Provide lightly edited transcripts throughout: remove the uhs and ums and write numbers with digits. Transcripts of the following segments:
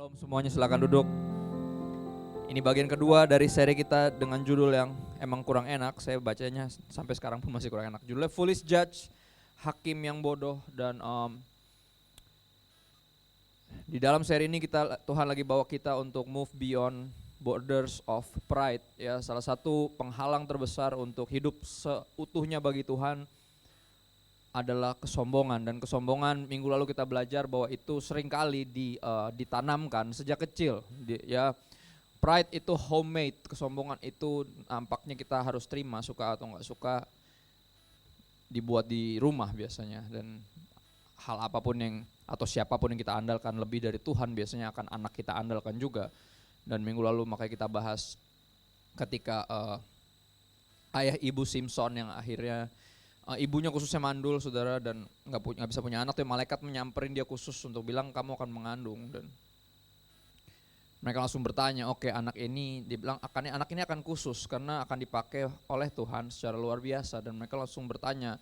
Shalom semuanya, silakan duduk. Ini bagian kedua dari seri kita dengan judul yang emang kurang enak. Saya bacanya sampai sekarang pun masih kurang enak. Judulnya Foolish Judge, Hakim yang bodoh. Dan di dalam seri ini Tuhan lagi bawa kita untuk move beyond borders of pride. Ya, salah satu penghalang terbesar untuk hidup seutuhnya bagi Tuhan adalah kesombongan. Dan kesombongan minggu lalu kita belajar bahwa itu seringkali ditanamkan sejak kecil. Pride itu homemade, kesombongan itu nampaknya kita harus terima, suka atau nggak suka, dibuat di rumah biasanya. Dan hal apapun atau siapapun yang kita andalkan lebih dari Tuhan biasanya akan anak kita andalkan juga. Dan minggu lalu makanya kita bahas ketika ayah ibu Simpson yang akhirnya ibunya khususnya mandul, saudara, dan nggak bisa punya anak, tuh malaikat menyamperin dia khusus untuk bilang kamu akan mengandung. Dan mereka langsung bertanya, oke, anak ini, dia bilang anak ini akan khusus karena akan dipakai oleh Tuhan secara luar biasa. Dan mereka langsung bertanya,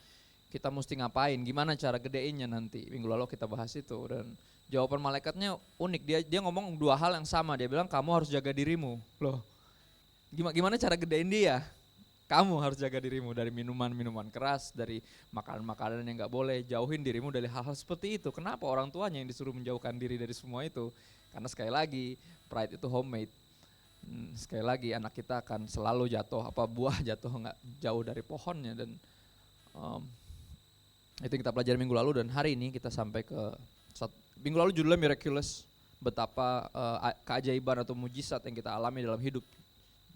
kita mesti ngapain, gimana cara gedeinnya nanti. Minggu lalu kita bahas itu, dan jawaban malaikatnya unik. Dia ngomong dua hal yang sama. Dia bilang kamu harus jaga dirimu. Loh, gimana cara gedein dia? Kamu harus jaga dirimu dari minuman keras, dari makanan yang gak boleh. Jauhin dirimu dari hal-hal seperti itu. Kenapa orang tuanya yang disuruh menjauhkan diri dari semua itu? Karena sekali lagi, pride itu homemade. Sekali lagi anak kita akan selalu jatuh, buah jatuh gak jauh dari pohonnya. Dan itu kita pelajari minggu lalu, dan hari ini kita sampai ke minggu lalu judulnya Miraculous. Betapa keajaiban atau mujizat yang kita alami dalam hidup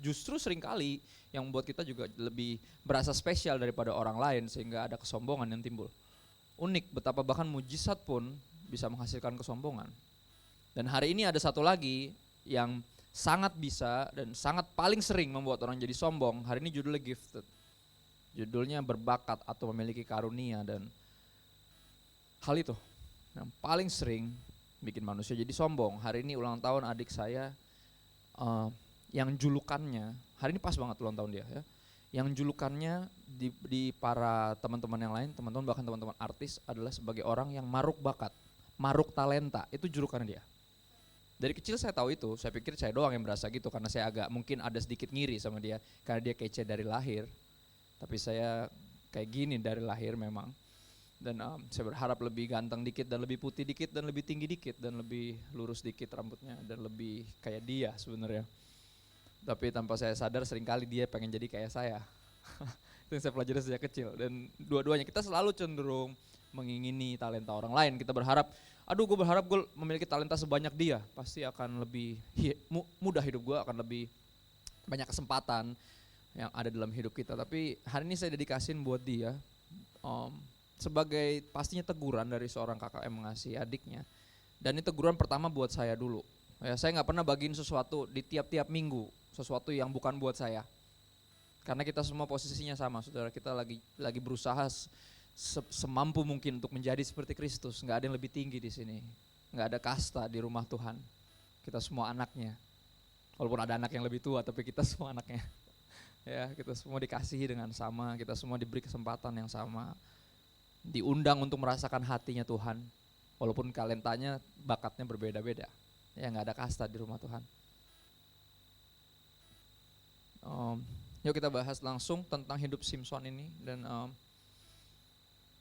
justru seringkali yang membuat kita juga lebih berasa spesial daripada orang lain, sehingga ada kesombongan yang timbul. Unik betapa bahkan mujizat pun bisa menghasilkan kesombongan. Dan hari ini ada satu lagi yang sangat bisa dan sangat paling sering membuat orang jadi sombong. Hari ini judulnya gifted. Judulnya berbakat atau memiliki karunia. Dan hal itu yang paling sering bikin manusia jadi sombong. Hari ini ulang tahun adik saya, yang julukannya, hari ini pas banget ulang tahun dia ya. Yang julukannya di para teman-teman yang lain, teman-teman bahkan teman-teman artis, adalah sebagai orang yang maruk bakat, maruk talenta. Itu julukannya dia. Dari kecil saya tahu itu, saya pikir saya doang yang berasa gitu karena saya agak mungkin ada sedikit ngiri sama dia karena dia kece dari lahir. Tapi saya kayak gini dari lahir memang. Dan saya berharap lebih ganteng dikit dan lebih putih dikit dan lebih tinggi dikit dan lebih lurus dikit rambutnya dan lebih kayak dia sebenarnya. Tapi tanpa saya sadar seringkali dia pengen jadi kayak saya. Itu yang saya pelajari sejak kecil. Dan dua-duanya kita selalu cenderung mengingini talenta orang lain. Kita berharap, gue berharap gue memiliki talenta sebanyak dia. Pasti akan lebih mudah hidup gue, akan lebih banyak kesempatan yang ada dalam hidup kita. Tapi hari ini saya dedikasin buat dia sebagai pastinya teguran dari seorang kakak yang mengasihi adiknya. Dan ini teguran pertama buat saya dulu. Ya, saya gak pernah bagiin sesuatu di tiap-tiap minggu, sesuatu yang bukan buat saya. Karena kita semua posisinya sama, saudara. Kita lagi berusaha semampu mungkin untuk menjadi seperti Kristus. Gak ada yang lebih tinggi di sini. Gak ada kasta di rumah Tuhan. Kita semua anaknya. Walaupun ada anak yang lebih tua, tapi kita semua anaknya. Ya, kita semua dikasihi dengan sama, kita semua diberi kesempatan yang sama. Diundang untuk merasakan hatinya Tuhan. Walaupun talentanya, bakatnya berbeda-beda. Ya, gak ada kasta di rumah Tuhan. Yuk kita bahas langsung tentang hidup Simpson ini. Dan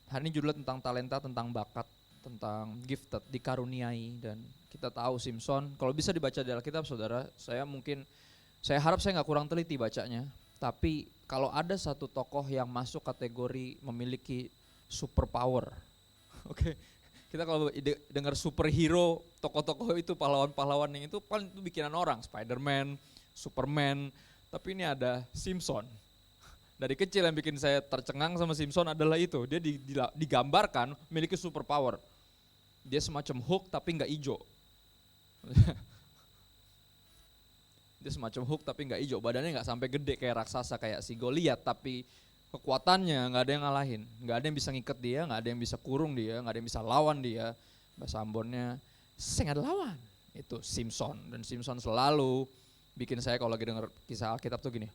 hari ini judulnya tentang talenta, tentang bakat, tentang gifted, dikaruniai. Dan kita tahu Simpson, kalau bisa dibaca di Alkitab, saudara, saya harap saya gak kurang teliti bacanya. Tapi kalau ada satu tokoh yang masuk kategori memiliki super power, oke. Kita kalau dengar superhero, tokoh-tokoh itu, pahlawan-pahlawan yang itu paling itu bikinan orang, Spider-Man, Superman, tapi ini ada Simpson. Dari kecil yang bikin saya tercengang sama Simpson adalah itu, dia digambarkan memiliki super power. Dia semacam Hulk tapi nggak hijau. Dia semacam Hulk tapi nggak hijau, badannya nggak sampai gede kayak raksasa kayak si Goliath, tapi kekuatannya nggak ada yang ngalahin, nggak ada yang bisa ngikat dia, nggak ada yang bisa kurung dia, nggak ada yang bisa lawan dia. Bahasa Ambonnya, saya nggak ada lawan. Itu Simpson. Dan Simpson selalu bikin saya kalau lagi dengar kisah Alkitab tuh gini.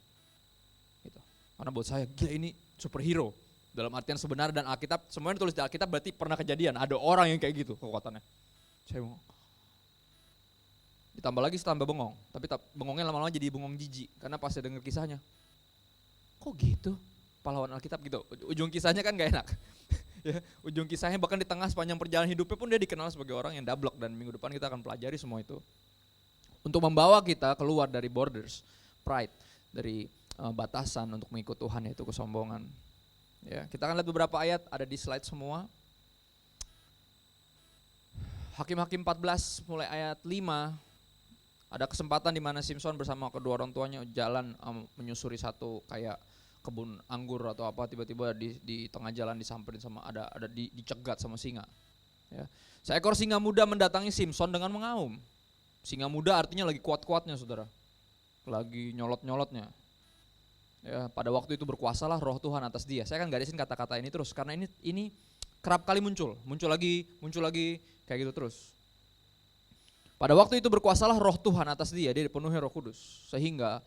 Gitu. Karena buat saya, gila ini superhero. Dalam artian sebenar, dan Alkitab, semuanya ditulis di Alkitab berarti pernah kejadian. Ada orang yang kayak gitu kekuatannya. Saya mau, Ditambah lagi tambah bengong, tapi bengongnya lama-lama jadi bengong jijik karena pas dia denger kisahnya. Kok gitu? Pahlawan Alkitab gitu. Ujung kisahnya kan gak enak. Ya, ujung kisahnya bahkan di tengah sepanjang perjalanan hidupnya pun dia dikenal sebagai orang yang dablek, dan minggu depan kita akan pelajari semua itu. Untuk membawa kita keluar dari borders, pride, dari batasan untuk mengikut Tuhan, yaitu kesombongan. Ya, kita akan lihat beberapa ayat ada di slide semua. Hakim-Hakim 14 mulai ayat 5. Ada kesempatan di mana Simson bersama kedua orang tuanya jalan menyusuri satu kayak kebun anggur atau apa, tiba-tiba di tengah jalan disamperin sama ada dicegat sama singa. Ya. Seekor singa muda mendatangi Simson dengan mengaum. Singa muda artinya lagi kuat-kuatnya, saudara, lagi nyolot-nyolotnya. Ya, pada waktu itu berkuasalah Roh Tuhan atas dia. Saya akan garisin kata-kata ini terus karena ini kerap kali muncul lagi kayak gitu terus. Pada waktu itu berkuasalah Roh Tuhan atas dia dipenuhi Roh Kudus, sehingga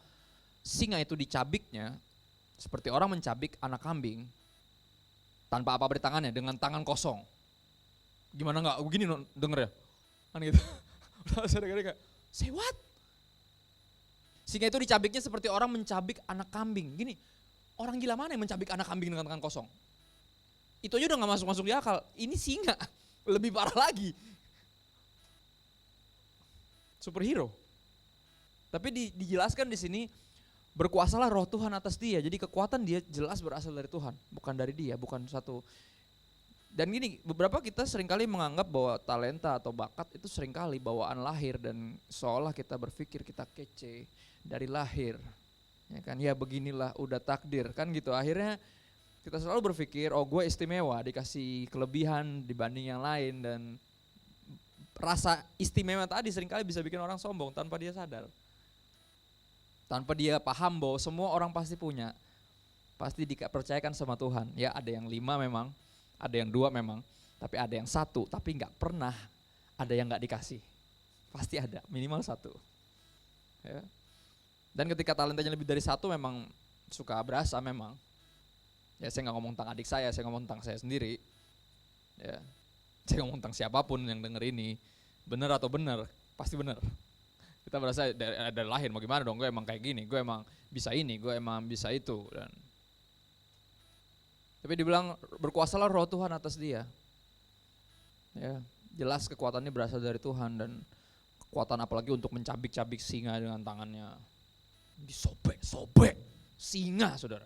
singa itu dicabiknya seperti orang mencabik anak kambing tanpa apa-apa di tangannya, dengan tangan kosong. Gimana nggak begini denger ya? Kan gitu. Saya dengar kayak, say what? Singa itu dicabiknya seperti orang mencabik anak kambing. Gini, orang gila mana yang mencabik anak kambing dengan tangan kosong? Itu aja udah nggak masuk di akal. Ini singa, lebih parah lagi. Superhero. Tapi dijelaskan di sini berkuasalah Roh Tuhan atas dia. Jadi kekuatan dia jelas berasal dari Tuhan, bukan dari dia, bukan satu. Dan gini, beberapa kita seringkali menganggap bahwa talenta atau bakat itu seringkali bawaan lahir, dan seolah kita berpikir kita kece dari lahir. Ya kan, ya beginilah udah takdir kan gitu. Akhirnya kita selalu berpikir, oh gue istimewa, dikasih kelebihan dibanding yang lain, dan rasa istimewa tadi seringkali bisa bikin orang sombong tanpa dia sadar. Tanpa dia paham bahwa semua orang pasti punya, pasti dipercayakan sama Tuhan. Ya ada yang 5 memang, ada yang 2 memang, tapi ada yang 1, tapi gak pernah ada yang gak dikasih. Pasti ada, minimal 1. Ya. Dan ketika talentanya lebih dari 1 memang suka berasa memang. Ya saya gak ngomong tentang adik saya ngomong tentang saya sendiri. Ya. Saya ngomong tentang siapapun yang denger ini, bener atau bener, pasti bener. Kita berasa dari lahir, mau gimana dong, gue emang kayak gini, gue emang bisa ini, gue emang bisa itu. Tapi dibilang berkuasalah Roh Tuhan atas dia. Ya, jelas kekuatannya berasal dari Tuhan, dan kekuatan apalagi untuk mencabik-cabik singa dengan tangannya. Disobek-sobek singa, saudara.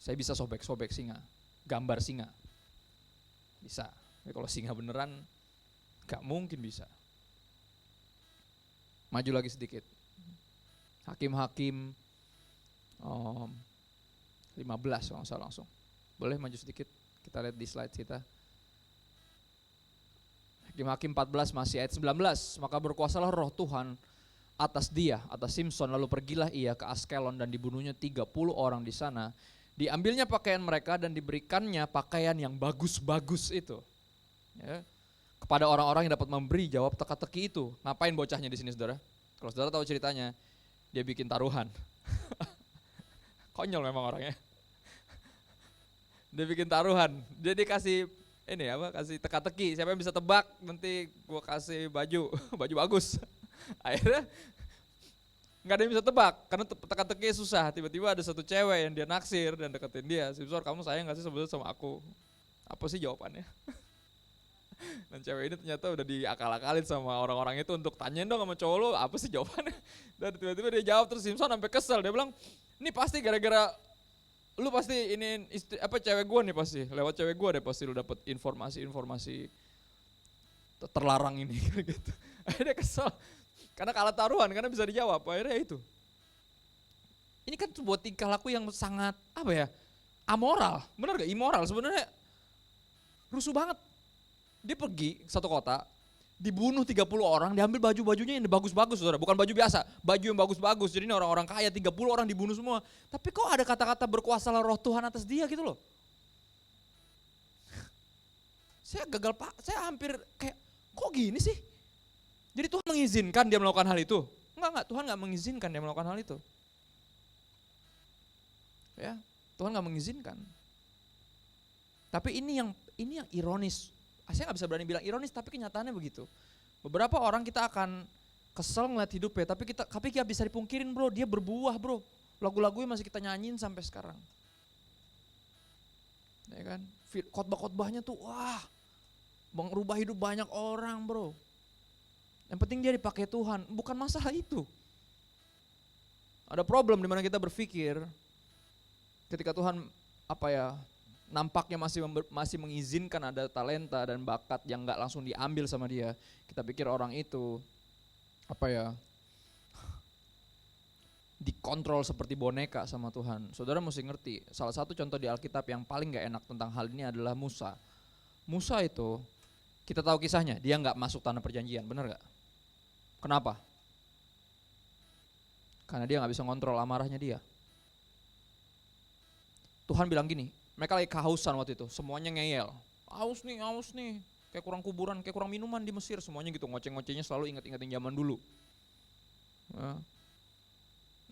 Saya bisa sobek-sobek singa, gambar singa. Bisa, tapi kalau singa beneran gak mungkin bisa. Maju lagi sedikit. Hakim-Hakim 15 kalau nggak salah langsung. Boleh maju sedikit, kita lihat di slide kita. Hakim-Hakim 14 masih ayat 19. Maka berkuasalah Roh Tuhan atas dia, atas Simson, lalu pergilah ia ke Askelon dan dibunuhnya 30 orang di sana. Diambilnya pakaian mereka dan diberikannya pakaian yang bagus-bagus itu. Ya. Kepada orang-orang yang dapat memberi jawab teka-teki itu. Ngapain bocahnya di sini, saudara? Kalau saudara tahu ceritanya, dia bikin taruhan. Konyol memang orangnya. Dia bikin taruhan. Dia dikasih kasih teka-teki. Siapa yang bisa tebak, nanti gue kasih baju bagus. Akhirnya nggak ada yang bisa tebak karena teka-teki susah. Tiba-tiba ada satu cewek yang dia naksir dan deketin dia. Simson, kamu sayang nggak sih sebetulnya sama aku? Apa sih jawabannya? Dan cewek ini ternyata udah diakal-akalin sama orang-orang itu untuk tanyain dong sama cowok lo apa sih jawabannya. Dan tiba-tiba dia jawab, terus Simson sampai kesel. Dia bilang, ini pasti gara-gara lu pasti ini cewek gue nih, pasti lewat cewek gue deh pasti lu dapet informasi terlarang ini gitu. Akhirnya dia kesel karena kalah taruhan, karena bisa dijawab. Akhirnya itu. Ini kan sebuah tingkah laku yang sangat amoral, benar gak? Immoral sebenarnya, rusuh banget. Dia pergi satu kota, dibunuh 30 orang, diambil baju-bajunya yang bagus-bagus, saudara. Bukan baju biasa, baju yang bagus-bagus. Jadi ini orang-orang kaya, 30 orang dibunuh semua. Tapi kok ada kata-kata berkuasalah Roh Tuhan atas dia gitu loh. Saya saya hampir kayak, kok gini sih? Jadi Tuhan mengizinkan dia melakukan hal itu? Enggak, Tuhan gak mengizinkan dia melakukan hal itu. Ya, Tuhan gak mengizinkan. Tapi ini yang ironis. Saya gak bisa berani bilang ironis, tapi kenyataannya begitu. Beberapa orang kita akan kesel ngeliat hidupnya, tapi gak bisa dipungkirin bro, dia berbuah bro. Lagu-lagunya masih kita nyanyiin sampai sekarang. Ya kan? Khotbah-khotbahnya tuh wah, merubah hidup banyak orang bro. Yang penting dia dipakai Tuhan, bukan masalah itu. Ada problem dimana kita berpikir ketika Tuhan nampaknya masih mengizinkan ada talenta dan bakat yang gak langsung diambil sama dia. Kita pikir orang itu dikontrol seperti boneka sama Tuhan. Saudara mesti ngerti, salah satu contoh di Alkitab yang paling gak enak tentang hal ini adalah Musa. Musa itu, kita tahu kisahnya, dia gak masuk tanah perjanjian, benar gak? Kenapa? Karena dia gak bisa ngontrol amarahnya dia. Tuhan bilang gini, mereka lagi kehausan waktu itu, semuanya ngeyel. Haus nih, kayak kurang kuburan, kayak kurang minuman di Mesir, semuanya gitu, ngoceh-ngocehnya selalu ingat-ingatin zaman dulu.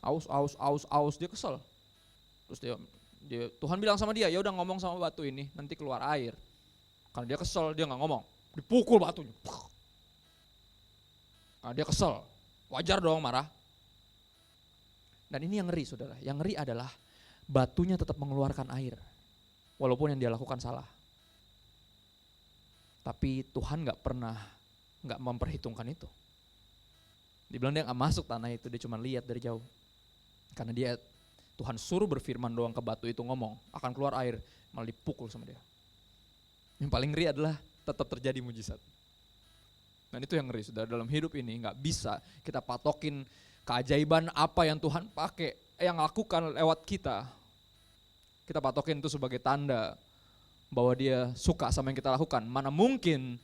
Aus, dia kesel. Terus Tuhan bilang sama dia, ya udah ngomong sama batu ini, nanti keluar air. Karena dia kesel, dia nggak ngomong, dipukul batunya. Nah, dia kesel, wajar dong marah. Dan ini yang ngeri saudara, yang ngeri adalah batunya tetap mengeluarkan air, walaupun yang dia lakukan salah. Tapi Tuhan nggak memperhitungkan itu. Dibilang dia nggak masuk tanah itu, dia cuma lihat dari jauh. Karena Tuhan suruh berfirman doang ke batu itu ngomong, akan keluar air, malah dipukul sama dia. Yang paling ngeri adalah tetap terjadi mujizat. Dan itu yang ngeri, saudara, dalam hidup ini nggak bisa kita patokin keajaiban apa yang Tuhan pakai, yang lakukan lewat kita. Kita patokin itu sebagai tanda bahwa dia suka sama yang kita lakukan. Mana mungkin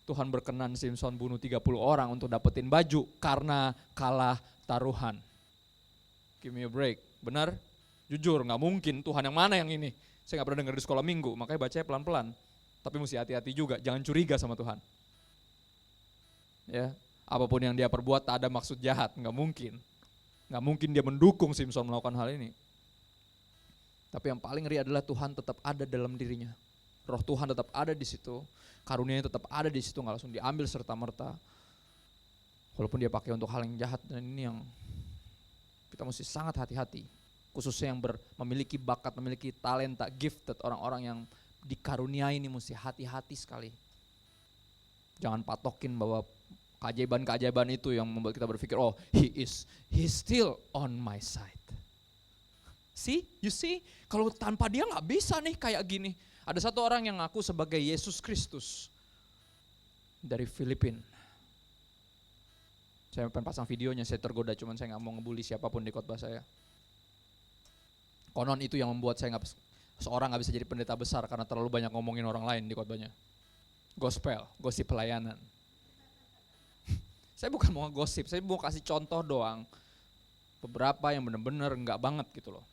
Tuhan berkenan Simpson bunuh 30 orang untuk dapetin baju karena kalah taruhan. Give me a break, benar? Jujur, gak mungkin. Tuhan yang mana yang ini? Saya gak pernah dengar di sekolah minggu, makanya bacanya pelan-pelan. Tapi mesti hati-hati juga, jangan curiga sama Tuhan. Ya, apapun yang dia perbuat tak ada maksud jahat, gak mungkin. Gak mungkin dia mendukung Simpson melakukan hal ini. Tapi yang paling ngeri adalah Tuhan tetap ada dalam dirinya. Roh Tuhan tetap ada di situ, karunia-Nya tetap ada di situ, nggak langsung diambil serta-merta. Walaupun dia pakai untuk hal yang jahat, dan ini yang kita mesti sangat hati-hati. Khususnya yang memiliki bakat, memiliki talenta, gifted, orang-orang yang dikaruniai ini mesti hati-hati sekali. Jangan patokin bahwa keajaiban-keajaiban itu yang membuat kita berpikir, oh he's still on my side. You see, kalau tanpa dia nggak bisa nih kayak gini. Ada satu orang yang ngaku sebagai Yesus Kristus dari Filipina. Saya pengen pasang videonya, saya tergoda, cuman saya nggak mau ngebully siapapun di khotbah saya. Konon itu yang membuat seorang nggak bisa jadi pendeta besar karena terlalu banyak ngomongin orang lain di khotbahnya. Gosip pelayanan. Saya bukan mau ngegosip, saya mau kasih contoh doang. Beberapa yang benar-benar nggak banget gitu loh.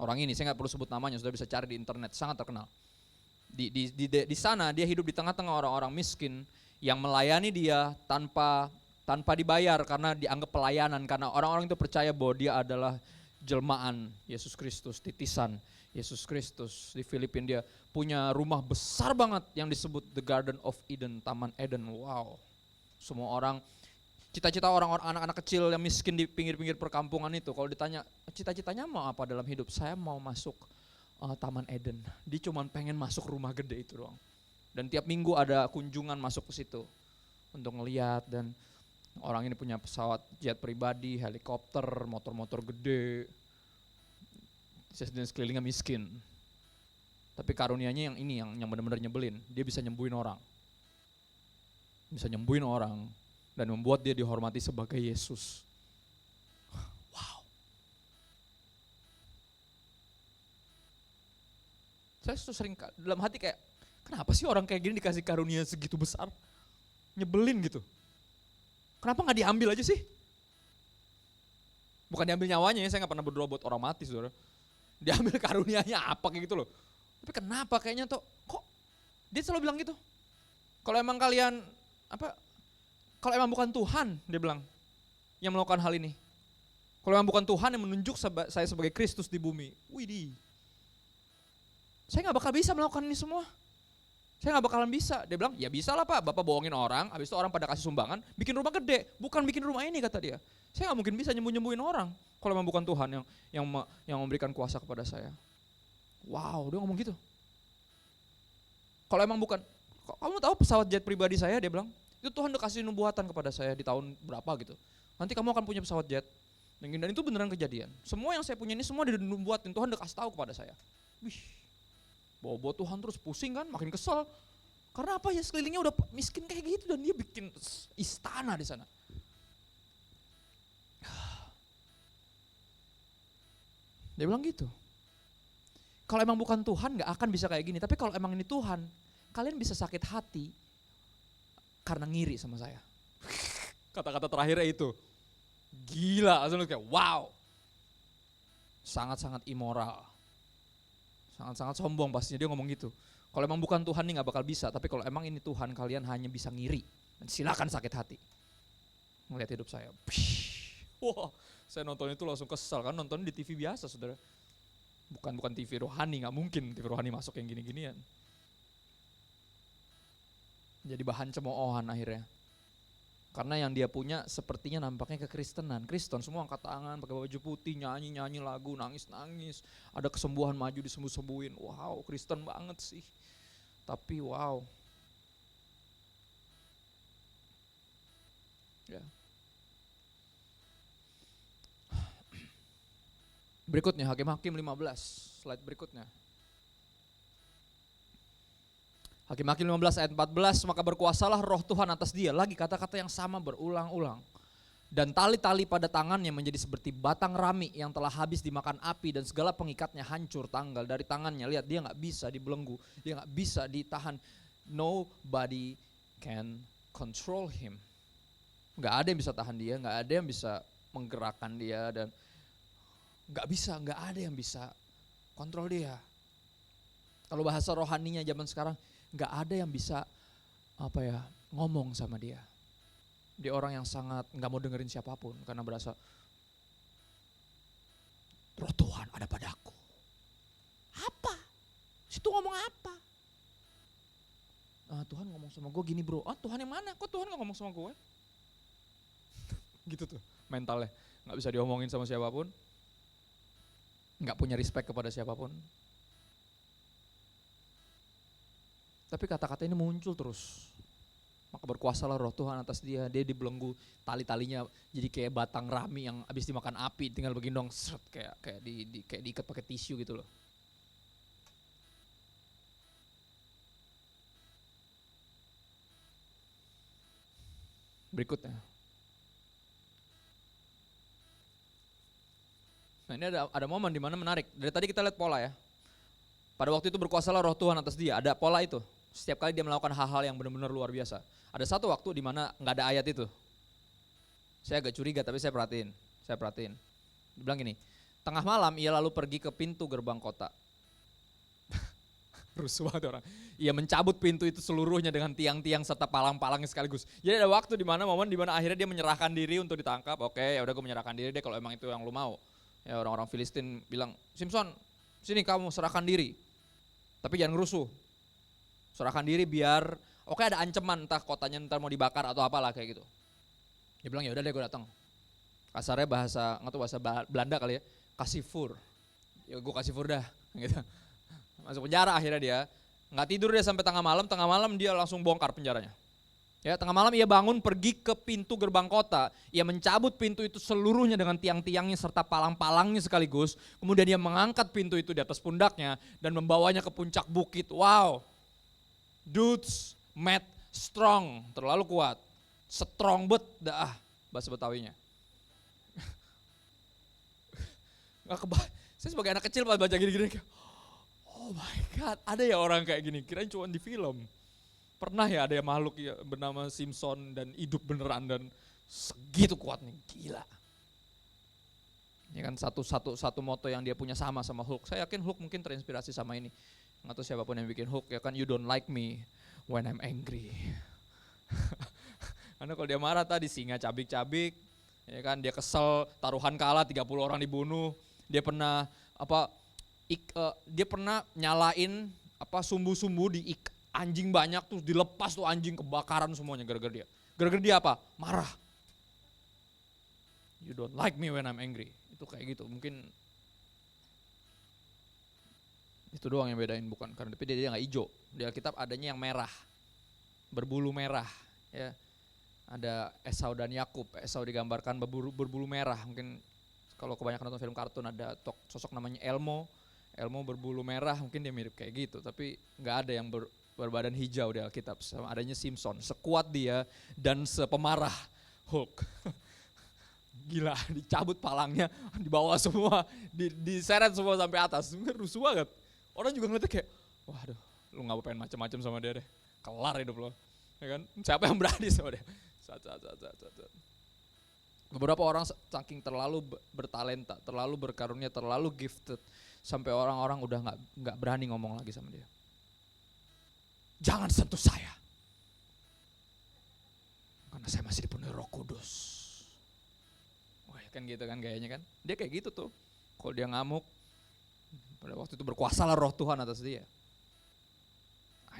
Orang ini, saya nggak perlu sebut namanya, sudah bisa cari di internet, sangat terkenal. Di sana dia hidup di tengah-tengah orang-orang miskin yang melayani dia tanpa dibayar karena dianggap pelayanan, karena orang-orang itu percaya bahwa dia adalah jelmaan Yesus Kristus, titisan Yesus Kristus. Di Filipina dia punya rumah besar banget yang disebut The Garden of Eden, Taman Eden. Wow, semua orang, cita-cita orang-orang anak-anak kecil yang miskin di pinggir-pinggir perkampungan itu, kalau ditanya cita-citanya mau apa dalam hidup, saya mau masuk Taman Eden. Dia cuma pengen masuk rumah gede itu doang. Dan tiap minggu ada kunjungan masuk ke situ untuk ngeliat, dan orang ini punya pesawat jet pribadi, helikopter, motor-motor gede. Dan sekelilingnya miskin. Tapi karunianya yang ini yang benar-benar nyebelin, dia bisa nyembuhin orang. Bisa nyembuhin orang dan membuat dia dihormati sebagai Yesus. Wow. Saya sering dalam hati kayak, kenapa sih orang kayak gini dikasih karunia segitu besar? Nyebelin gitu. Kenapa gak diambil aja sih? Bukan diambil nyawanya ya, saya gak pernah berdoa buat orang mati saudara. Diambil karunianya apa kayak gitu loh. Tapi kenapa kayaknya tuh, kok dia selalu bilang gitu. Kalau emang kalian, kalau emang bukan Tuhan, dia bilang, yang melakukan hal ini. Kalau emang bukan Tuhan yang menunjuk saya sebagai Kristus di bumi. Widih. Saya gak bakal bisa melakukan ini semua. Saya nggak bakalan bisa. Dia bilang, ya bisa lah Pak, Bapak bohongin orang, habis itu orang pada kasih sumbangan, bikin rumah gede, bukan bikin rumah ini kata dia. Saya nggak mungkin bisa nyembuhin orang kalau memang bukan Tuhan yang memberikan kuasa kepada saya. Wow, dia ngomong gitu. Kalau emang bukan, kamu tahu pesawat jet pribadi saya, dia bilang, itu Tuhan udah kasih nubuatan kepada saya di tahun berapa gitu. Nanti kamu akan punya pesawat jet. Dan itu beneran kejadian. Semua yang saya punya ini semua dinubuatin, Tuhan udah kasih tahu kepada saya. Wih, bawa Tuhan terus pusing kan, makin kesel. Karena apa ya, sekelilingnya udah miskin kayak gitu dan dia bikin istana di sana. Dia bilang gitu. Kalau emang bukan Tuhan gak akan bisa kayak gini, tapi kalau emang ini Tuhan, kalian bisa sakit hati karena ngiri sama saya. Kata-kata terakhirnya itu. Gila, langsung kayak wow. Sangat-sangat immoral. Sangat-sangat sombong pastinya dia ngomong gitu. Kalau emang bukan Tuhan nih gak bakal bisa, tapi kalau emang ini Tuhan kalian hanya bisa ngiri. Dan silakan sakit hati. Melihat hidup saya. Wah, saya nonton itu langsung kesal kan, nonton di TV biasa saudara. Bukan TV rohani, gak mungkin TV rohani masuk yang gini-ginian. Jadi bahan cemoohan akhirnya. Karena yang dia punya sepertinya nampaknya kekristenan. Kristen semua angkat tangan, pakai baju putih, nyanyi lagu, nangis. Ada kesembuhan maju disembuh-sembuhin. Wow, Kristen banget sih. Tapi wow. Ya. Berikutnya Hakim-Hakim 15, slide berikutnya. Hakim-Hakim 15 ayat 14, maka berkuasalah roh Tuhan atas dia. Lagi kata-kata yang sama berulang-ulang. Dan tali-tali pada tangannya menjadi seperti batang rami yang telah habis dimakan api dan segala pengikatnya hancur tanggal dari tangannya. Lihat dia gak bisa dibelenggu, dia gak bisa ditahan. Nobody can control him. Gak ada yang bisa tahan dia, gak ada yang bisa menggerakkan dia dan gak ada yang bisa kontrol dia. Kalau bahasa rohaninya zaman sekarang, gak ada yang bisa ngomong sama dia. Dia orang yang sangat gak mau dengerin siapapun karena berasa roh Tuhan ada padaku. Apa? Situ ngomong apa? Tuhan ngomong sama gue gini bro. Tuhan yang mana? Kok Tuhan gak ngomong sama gue? Gitu tuh mentalnya. Gak bisa diomongin sama siapapun. Gak punya respect kepada siapapun. Tapi kata-kata ini muncul terus. Maka berkuasalah roh Tuhan atas dia. Dia dibelenggu tali-talinya jadi kayak batang rami yang habis dimakan api. Tinggal begini dong, seret, kayak diikat pakai tisu gitu loh. Berikutnya. Nah ini ada momen dimana menarik. Dari tadi kita lihat pola ya. Pada waktu itu berkuasalah roh Tuhan atas dia. Ada pola itu. Setiap kali dia melakukan hal-hal yang benar-benar luar biasa. Ada satu waktu di mana nggak ada ayat itu. Saya agak curiga tapi saya perhatiin. Dia bilang gini, tengah malam ia lalu pergi ke pintu gerbang kota. Rusuh banget orang. Ia mencabut pintu itu seluruhnya dengan tiang-tiang serta palang-palangnya sekaligus. Jadi ada waktu di mana momen di mana akhirnya dia menyerahkan diri untuk ditangkap. Oke, ya udah gue menyerahkan diri deh kalau emang itu yang lu mau. Ya orang-orang Filistin bilang, Simpson, sini kamu serahkan diri. Tapi jangan ngerusuh. Serahkan diri biar, ada ancaman entah kotanya ntar mau dibakar atau apalah kayak gitu. Dia bilang ya udah deh gue datang. Kasarnya bahasa Belanda kali ya, kasih fur. Ya gue kasih fur dah, gitu. Masuk penjara akhirnya dia, nggak tidur dia sampai tengah malam dia langsung bongkar penjaranya. Ya tengah malam ia bangun pergi ke pintu gerbang kota, ia mencabut pintu itu seluruhnya dengan tiang-tiangnya serta palang-palangnya sekaligus. Kemudian dia mengangkat pintu itu di atas pundaknya dan membawanya ke puncak bukit. Wow. Dudes mad strong, terlalu kuat, strong bet dah bahasa Betawinya. Saya sebagai anak kecil pas baca gini-gini kayak, oh my god, ada ya orang kayak gini, kirain cuma di film. Pernah ya ada yang makhluk ya bernama Simpson dan hidup beneran dan segitu kuatnya, gila. Ini kan satu moto yang dia punya sama Hulk. Saya yakin Hulk mungkin terinspirasi sama ini. Nggak tahu siapapun yang bikin Hulk ya kan, you don't like me when I'm angry. Karena kalau dia marah tadi singa cabik-cabik, ya kan dia kesel, taruhan kalah 30 orang dibunuh. Dia pernah nyalain sumbu-sumbu Anjing banyak tuh dilepas tuh anjing kebakaran semuanya gara-gara dia. Gara-gara dia apa? Marah. You don't like me when I'm angry. Itu kayak gitu. Mungkin itu doang yang bedain, bukan karena tapi dia nggak hijau. Di Alkitab adanya yang merah, berbulu merah. Ya, ada Esau dan Yakub. Esau digambarkan berbulu merah. Mungkin kalau kebanyakan nonton film kartun ada sosok namanya Elmo. Elmo berbulu merah, mungkin dia mirip kayak gitu. Tapi nggak ada yang berbadan hijau di Alkitab. Sama adanya Simpson. Sekuat dia dan sepemarah Hulk. Gila, dicabut palangnya, dibawa semua, diseret semua sampai atas. Rusuh banget. Orang juga ngeliatnya kayak, waduh, lu gak mau pengen macam-macam sama dia deh. Kelar hidup lo. Ya kan? Siapa yang berani sama dia? Beberapa orang saking terlalu bertalenta, terlalu berkarunia, terlalu gifted, sampai orang-orang udah nggak berani ngomong lagi sama dia. Jangan sentuh saya, karena saya masih dipenuhi Roh Kudus. Wah, kan gitu kan gayanya kan? Dia kayak gitu tuh. Kalau dia ngamuk, pada waktu itu berkuasalah Roh Tuhan atas dia.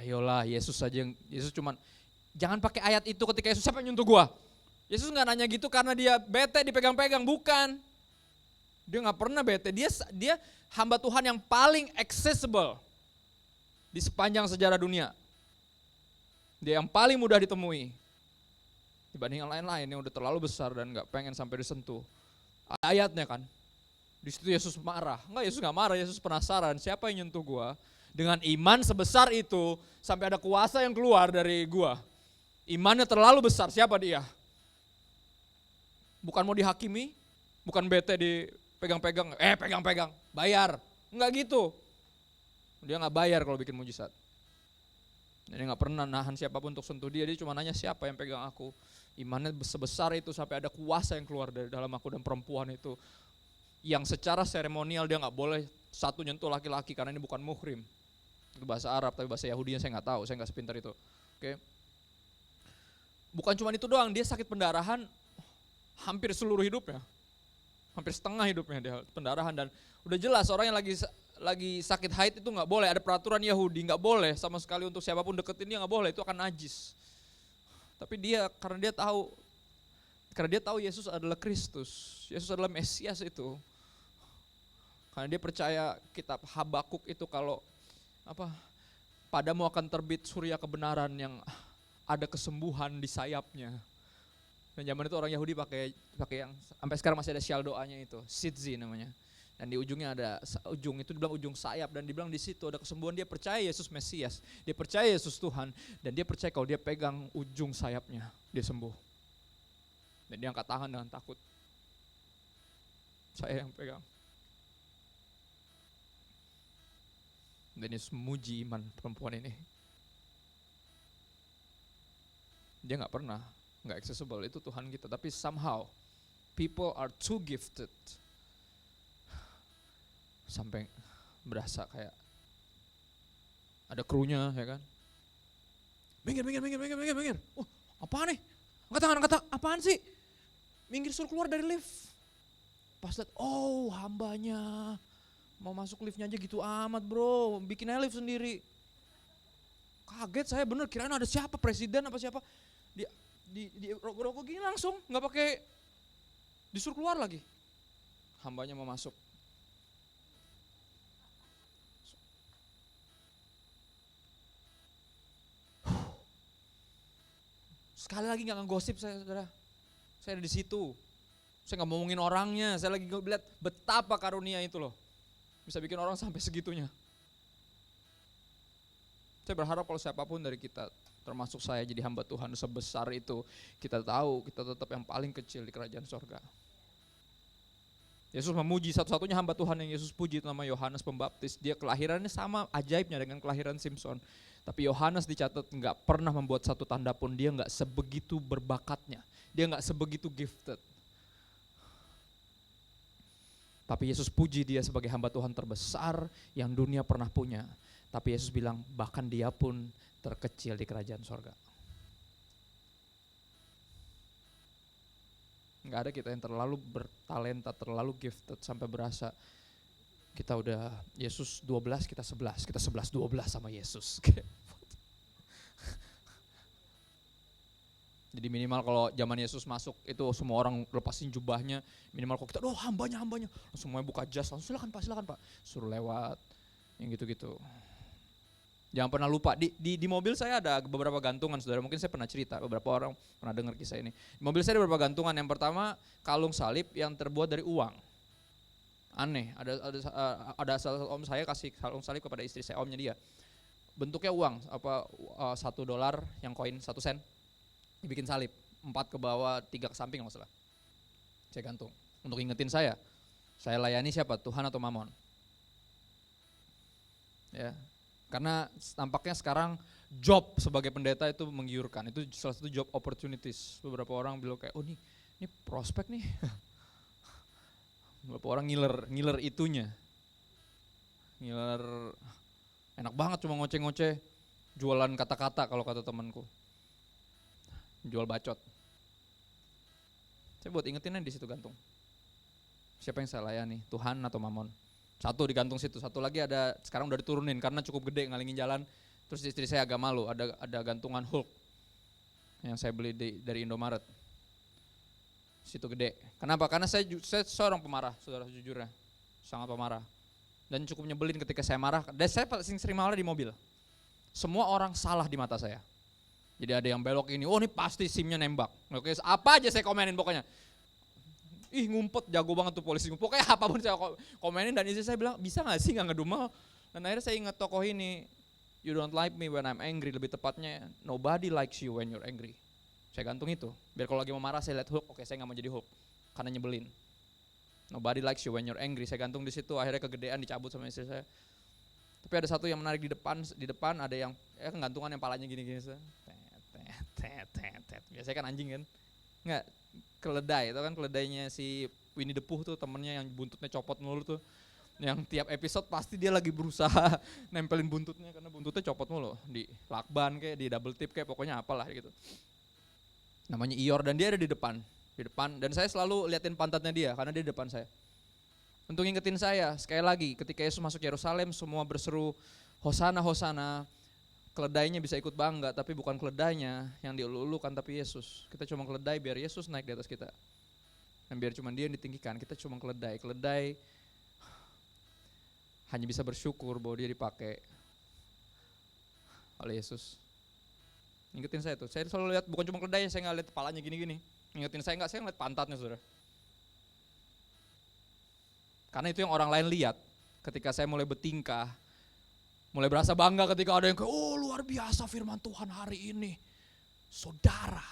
Ayolah, Yesus cuman jangan pakai ayat itu ketika Yesus siapa yang nyentuh gua. Yesus nggak nanya gitu karena dia bete dipegang-pegang, bukan. Dia nggak pernah bete. Dia hamba Tuhan yang paling accessible di sepanjang sejarah dunia. Dia yang paling mudah ditemui dibanding yang lain-lain yang udah terlalu besar dan nggak pengen sampai disentuh. Ayatnya kan, di situ Yesus marah. Enggak, Yesus nggak marah. Yesus penasaran siapa yang nyentuh gua. Dengan iman sebesar itu sampai ada kuasa yang keluar dari gua. Imannya terlalu besar. Siapa dia? Bukan mau dihakimi, bukan bete dipegang-pegang, pegang-pegang, bayar. Enggak gitu. Dia enggak bayar kalau bikin mujizat. Dia enggak pernah nahan siapapun untuk sentuh dia cuma nanya siapa yang pegang aku. Imannya sebesar itu sampai ada kuasa yang keluar dari dalam aku dan perempuan itu. Yang secara seremonial dia enggak boleh satu nyentuh laki-laki karena ini bukan muhrim. Itu bahasa Arab, tapi bahasa Yahudinya saya enggak tahu, saya enggak sepintar itu. Oke. Bukan cuma itu doang, dia sakit pendarahan hampir seluruh hidupnya, hampir setengah hidupnya dia pendarahan. Dan udah jelas orang yang lagi sakit haid itu nggak boleh, ada peraturan Yahudi nggak boleh sama sekali untuk siapapun deketin dia, nggak boleh, itu akan najis. Tapi dia karena dia tahu Yesus adalah Kristus, Yesus adalah Mesias itu, karena dia percaya kitab Habakuk itu kalau padamu akan terbit surya kebenaran yang ada kesembuhan di sayapnya. Dan zaman itu orang Yahudi pakai yang sampai sekarang masih ada syal doanya itu, Sidzi namanya. Dan di ujungnya ada ujung itu dibilang ujung sayap dan dibilang di situ ada kesembuhan. Dia percaya Yesus Mesias, dia percaya Yesus Tuhan, dan dia percaya kalau dia pegang ujung sayapnya dia sembuh. Dan dia angkat tangan dengan takut. Saya yang pegang. Dan Yesus memuji iman perempuan ini. Dia nggak accessible, itu Tuhan kita. Tapi somehow people are too gifted sampai berasa kayak ada krunya, ya kan? Minggir. Apaan nih? Angkat tangan, apaan sih? Minggir, suruh keluar dari lift. Pas lihat, hambanya mau masuk liftnya aja gitu amat bro, bikin lift sendiri. Kaget saya bener, kirain ada siapa, presiden apa siapa. Di rokok gini langsung, nggak pakai disuruh keluar lagi. Hambanya mau masuk. Sekali lagi nggak ngegosip saya, saudara. Saya ada di situ. Saya nggak ngomongin orangnya. Saya lagi ngeliat betapa karunia itu loh, bisa bikin orang sampai segitunya. Saya berharap kalau siapapun dari kita, termasuk saya jadi hamba Tuhan sebesar itu, kita tahu kita tetap yang paling kecil di kerajaan sorga. Yesus memuji, satu-satunya hamba Tuhan yang Yesus puji itu nama Yohanes Pembaptis. Dia kelahirannya sama ajaibnya dengan kelahiran Simpson. Tapi Yohanes dicatat nggak pernah membuat satu tanda pun, dia nggak sebegitu berbakatnya, dia nggak sebegitu gifted. Tapi Yesus puji dia sebagai hamba Tuhan terbesar yang dunia pernah punya. Tapi Yesus bilang bahkan dia pun terkecil di kerajaan sorga. Nggak ada kita yang terlalu bertalenta, terlalu gifted sampai berasa kita udah Yesus 12, kita 11, kita 11-12 sama Yesus. Jadi minimal kalau zaman Yesus masuk itu semua orang lepasin jubahnya, minimal kalau kita, hambanya, langsung semuanya buka jas, langsung silakan pak, suruh lewat, yang gitu-gitu. Jangan pernah lupa, di mobil saya ada beberapa gantungan, saudara, mungkin saya pernah cerita, beberapa orang pernah dengar kisah ini. Di mobil saya ada beberapa gantungan, yang pertama kalung salib yang terbuat dari uang. Aneh, ada salah satu om saya kasih kalung salib kepada istri saya, omnya dia. Bentuknya uang, $1 yang koin 1 sen. Dibikin salib, 4 ke bawah, 3 ke samping masalah. Saya gantung. Untuk ingetin saya layani siapa? Tuhan atau Mamon? Ya, karena tampaknya sekarang job sebagai pendeta itu menggiurkan. Itu salah satu job opportunities. Beberapa orang bilang kayak, ini prospek nih. Beberapa orang ngiler itunya. Ngiler, enak banget cuma ngoceh-ngoceh. Jualan kata-kata kalau kata temanku. Jual bacot. Saya buat ingetinnya di situ gantung. Siapa yang saya layani? Tuhan atau Mamon? Satu digantung situ. Satu lagi ada, sekarang udah diturunin karena cukup gede ngalingin jalan. Terus istri saya agak malu, ada gantungan Hulk yang saya beli dari Indomaret. Situ gede. Kenapa? Karena saya seorang pemarah, saudara, jujurnya. Sangat pemarah. Dan cukup nyebelin ketika saya marah. Dan saya paling sering marah di mobil. Semua orang salah di mata saya. Jadi ada yang belok ini, ini pasti SIM-nya nembak. Oke, apa aja saya komenin pokoknya. Ih, ngumpet, jago banget tuh polisi. Pokoknya apapun saya komenin, dan istri saya bilang, bisa gak sih gak ngedumel? Dan akhirnya saya ingat tokoh ini, you don't like me when I'm angry, lebih tepatnya nobody likes you when you're angry. Saya gantung itu, biar kalau lagi mau marah saya lihat Hulk, oke saya gak mau jadi Hulk, karena nyebelin. Nobody likes you when you're angry, saya gantung di situ, akhirnya kegedean dicabut sama istri saya. Tapi ada satu yang menarik di depan ada yang gantungan yang palanya gini-gini. Biasanya kan anjing kan, nggak, keledai, itu kan keledainya si Winnie the Pooh tuh, temennya yang buntutnya copot mulu tuh, yang tiap episode pasti dia lagi berusaha nempelin buntutnya karena buntutnya copot mulu, di lakban kayak, di double tip kayak, pokoknya apalah gitu. Namanya Eeyore, dan dia ada di depan, dan saya selalu liatin pantatnya dia karena dia di depan saya. Untuk ngingetin saya, sekali lagi, ketika Yesus masuk Yerusalem, semua berseru Hosana, Hosana. Keledainya bisa ikut bangga, tapi bukan keledainya yang diulu-ulukan, tapi Yesus. Kita cuma keledai biar Yesus naik di atas kita. Dan biar cuma dia yang ditinggikan, kita cuma keledai. Keledai hanya bisa bersyukur bahwa dia dipakai oleh Yesus. Ingetin saya tuh, saya selalu lihat bukan cuma keledai, saya nggak lihat kepalanya gini-gini. Ingetin saya ngeliat pantatnya, saudara. Karena itu yang orang lain lihat ketika saya mulai bertingkah, mulai berasa bangga ketika ada yang kayak, luar biasa firman Tuhan hari ini. Saudara,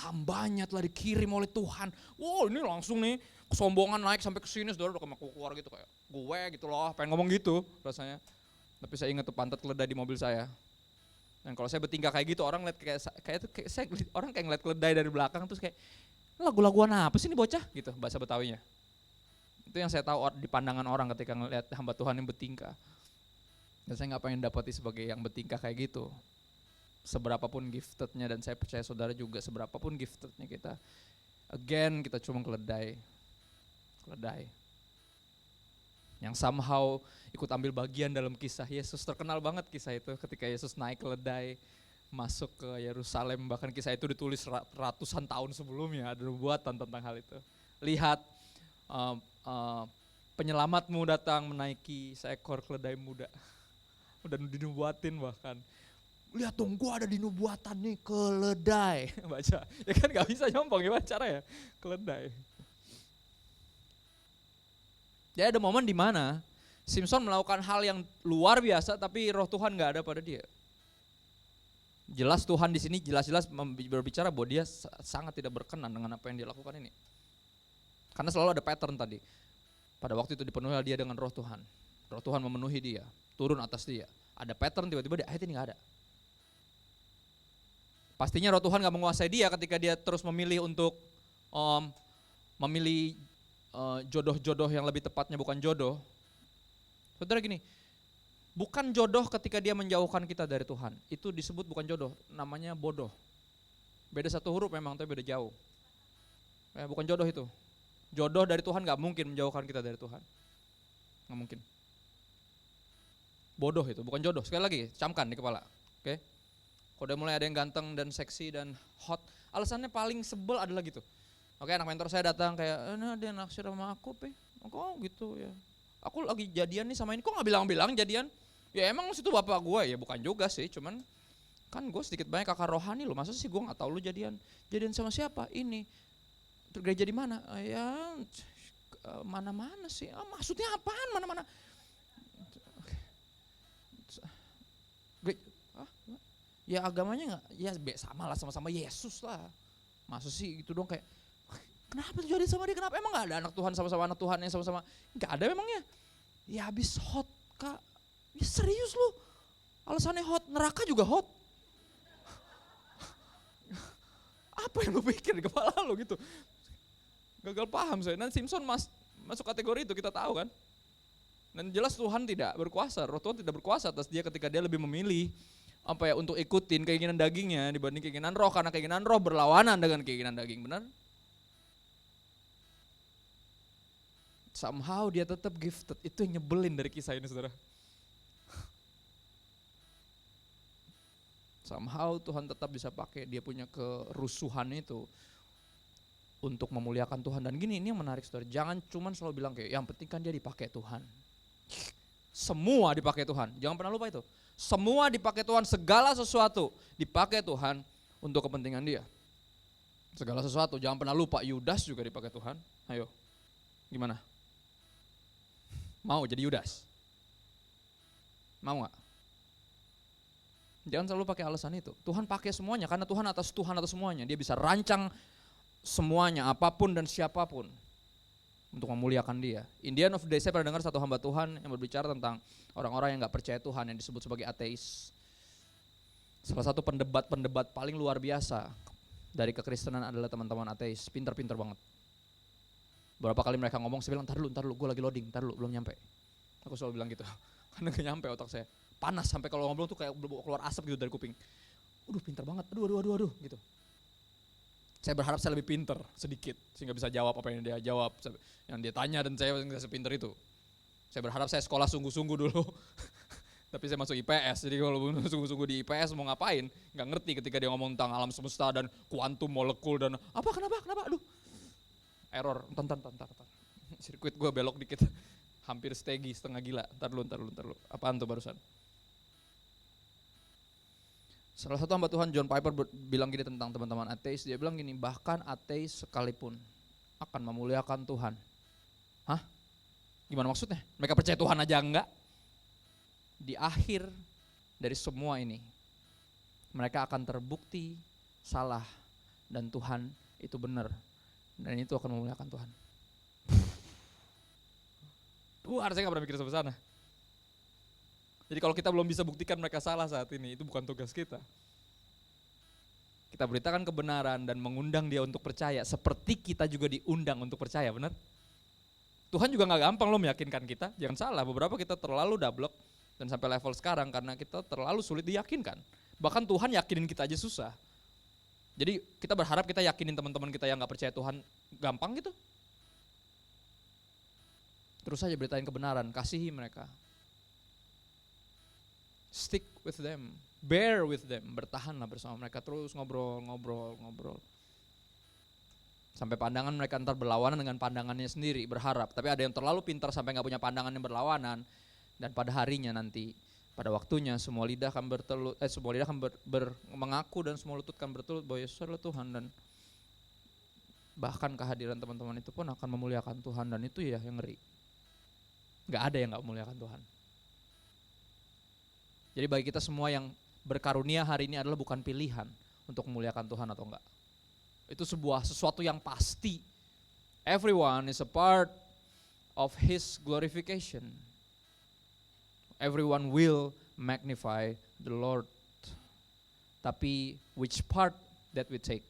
hambanya telah dikirim oleh Tuhan. Ini langsung nih, kesombongan naik sampai ke sini, saudara, udah keluar gitu kayak, gue gitu loh, pengen ngomong gitu rasanya. Tapi saya ingat tuh pantat keledai di mobil saya. Dan kalau saya bertingkah kayak gitu, orang lihat orang kayak ngeliat keledai dari belakang, terus kayak, lagu-laguan apa sih ini bocah? Gitu, bahasa Betawinya. Itu yang saya tahu di pandangan orang ketika ngeliat hamba Tuhan yang bertingkah. Dan saya gak pengen dapati sebagai yang bertingkah kayak gitu. Seberapapun giftednya, dan saya percaya saudara juga seberapapun giftednya kita. Again, kita cuma keledai. Yang somehow ikut ambil bagian dalam kisah Yesus. Terkenal banget kisah itu ketika Yesus naik keledai masuk ke Yerusalem. Bahkan kisah itu ditulis ratusan tahun sebelumnya. Ada nubuatan tentang hal itu. Lihat, penyelamatmu datang menaiki seekor keledai muda. Udah dinubuatin bahkan. Lihat dong, gue ada di nubuatan nih, keledai. Baca, ya kan gak bisa nyompong, gimana cara ya? Keledai. Jadi ada momen di mana Simpson melakukan hal yang luar biasa, tapi roh Tuhan gak ada pada dia. Jelas Tuhan di sini jelas-jelas berbicara bahwa dia sangat tidak berkenan dengan apa yang dia lakukan ini. Karena selalu ada pattern tadi. Pada waktu itu dipenuhi dia dengan roh Tuhan. Roh Tuhan memenuhi dia, turun atas dia. Ada pattern, tiba-tiba di ayat ini gak ada. Pastinya roh Tuhan gak menguasai dia ketika dia terus memilih untuk memilih jodoh-jodoh yang lebih tepatnya bukan jodoh. Saudara gini, bukan jodoh ketika dia menjauhkan kita dari Tuhan. Itu disebut bukan jodoh, namanya bodoh. Beda satu huruf memang, tapi beda jauh. Bukan jodoh itu. Jodoh dari Tuhan gak mungkin menjauhkan kita dari Tuhan. Gak mungkin. Bodoh itu, bukan jodoh. Sekali lagi, camkan di kepala. Oke? Kalau udah mulai ada yang ganteng dan seksi dan hot, alasannya paling sebel adalah gitu. Oke, anak mentor saya datang kayak, nah dia naksir sama aku, kok gitu ya. Aku lagi jadian nih sama ini, kok gak bilang-bilang jadian? Ya emang situ bapak gue, ya bukan juga sih, cuman kan gue sedikit banyak kakak rohani loh, masa sih gue gak tahu lu jadian sama siapa? Ini, gereja di mana? Ya mana-mana sih, maksudnya apaan mana-mana? Ya agamanya nggak, ya sama lah, sama-sama Yesus lah. Masa sih gitu dong, kayak kenapa tuh jadi sama dia, kenapa emang nggak ada anak Tuhan sama-sama anak Tuhan yang sama-sama, nggak ada memangnya. Ya habis hot kak, ya serius lu, alasannya hot, neraka juga hot. Apa yang lu pikir di kepala lu gitu, gagal paham saya. Dan Simpson masuk kategori itu, kita tahu kan. Dan jelas Tuhan tidak berkuasa, roh Tuhan tidak berkuasa atas dia ketika dia lebih memilih untuk ikutin keinginan dagingnya dibanding keinginan roh, karena keinginan roh berlawanan dengan keinginan daging, benar? Somehow dia tetap gifted, itu yang nyebelin dari kisah ini, saudara. Somehow Tuhan tetap bisa pakai dia punya kerusuhan itu untuk memuliakan Tuhan. Dan gini, ini yang menarik, saudara, jangan cuman selalu bilang kayak yang penting kan dia dipakai Tuhan. Semua dipakai Tuhan, jangan pernah lupa itu. Semua dipakai Tuhan, segala sesuatu dipakai Tuhan untuk kepentingan dia. Segala sesuatu, jangan pernah lupa Yudas juga dipakai Tuhan. Ayo, gimana? Mau jadi Yudas? Mau gak? Jangan selalu pakai alasan itu. Tuhan pakai semuanya, karena Tuhan atas semuanya. Dia bisa rancang semuanya, apapun dan siapapun, untuk memuliakan dia. In the end of the day, saya pernah dengar satu hamba Tuhan yang berbicara tentang orang-orang yang gak percaya Tuhan, yang disebut sebagai ateis. Salah satu pendebat paling luar biasa dari kekristenan adalah teman-teman ateis, pinter-pinter banget. Berapa kali mereka ngomong, saya bilang, ntar dulu, gue lagi loading, ntar dulu, belum nyampe. Aku selalu bilang gitu, karena gak nyampe otak saya. Panas, sampai kalau ngobrol tuh kayak keluar asap gitu dari kuping. Aduh pinter banget, aduh gitu. Saya berharap saya lebih pinter sedikit, sehingga bisa jawab apa yang dia jawab, yang dia tanya, dan saya nggak sepinter itu. Saya berharap saya sekolah sungguh-sungguh dulu, tapi saya masuk IPS, jadi kalau sungguh-sungguh di IPS mau ngapain, nggak ngerti ketika dia ngomong tentang alam semesta dan kuantum, molekul, dan kenapa, aduh, error, entar. Sirkuit gue belok dikit, hampir stegi, setengah gila, ntar dulu, apaan tuh barusan? Salah satu hamba Tuhan, John Piper, bilang gini tentang teman-teman ateis. Dia bilang gini, bahkan ateis sekalipun akan memuliakan Tuhan. Hah? Gimana maksudnya? Mereka percaya Tuhan aja enggak? Di akhir dari semua ini, mereka akan terbukti salah dan Tuhan itu benar. Dan itu akan memuliakan Tuhan. Saya gak pernah mikir sampai sana. Jadi kalau kita belum bisa buktikan mereka salah saat ini, itu bukan tugas kita. Kita beritakan kebenaran dan mengundang dia untuk percaya, seperti kita juga diundang untuk percaya, benar? Tuhan juga gak gampang loh meyakinkan kita, jangan salah, beberapa kita terlalu dablek dan sampai level sekarang karena kita terlalu sulit diyakinkan. Bahkan Tuhan yakinin kita aja susah. Jadi kita berharap kita yakinin teman-teman kita yang gak percaya Tuhan gampang gitu. Terus saja beritain kebenaran, kasihi mereka. Stick with them, bear with them, bertahanlah bersama mereka, terus ngobrol. Sampai pandangan mereka ntar berlawanan dengan pandangannya sendiri, berharap. Tapi ada yang terlalu pintar sampai gak punya pandangan yang berlawanan. Dan pada harinya nanti, pada waktunya semua lidah akan mengaku dan semua lutut akan bertelut bahwa Yesus adalah Tuhan. Dan bahkan kehadiran teman-teman itu pun akan memuliakan Tuhan, dan itu ya yang ngeri. Gak ada yang gak memuliakan Tuhan. Jadi bagi kita semua yang berkarunia hari ini adalah bukan pilihan untuk memuliakan Tuhan atau enggak. Itu sesuatu yang pasti. Everyone is a part of His glorification. Everyone will magnify the Lord. Tapi which part that we take?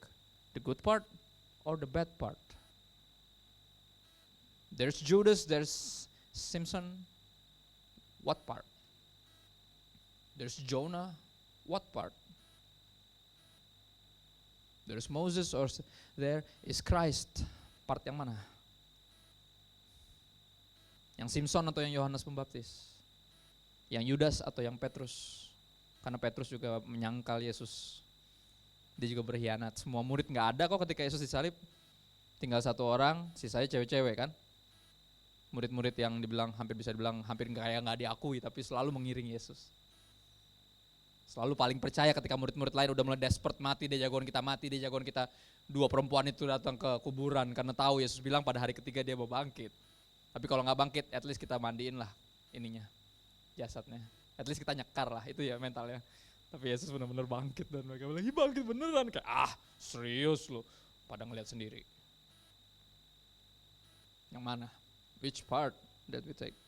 The good part or the bad part? There's Judas, there's Simpson. What part? There's Jonah, what part? There's Moses, or there is Christ, part yang mana? Yang Simpson atau yang Yohanes Pembaptis? Yang Yudas atau yang Petrus? Karena Petrus juga menyangkal Yesus. Dia juga berkhianat. Semua murid gak ada kok ketika Yesus disalib. Tinggal satu orang, sisanya cewek-cewek kan. Murid-murid yang dibilang hampir bisa dibilang hampir kayak gak diakui, tapi selalu mengiring Yesus. Selalu paling percaya ketika murid-murid lain udah mulai desperate, mati, dia jagoan kita. Dua perempuan itu datang ke kuburan karena tahu Yesus bilang pada hari ketiga dia mau bangkit. Tapi kalau gak bangkit, at least kita mandiin lah ininya, jasadnya. At least kita nyekar lah, itu ya mentalnya. Tapi Yesus benar-benar bangkit dan mereka bilang, bangkit beneran. Kayak serius loh, pada ngeliat sendiri. Yang mana? Which part that we take?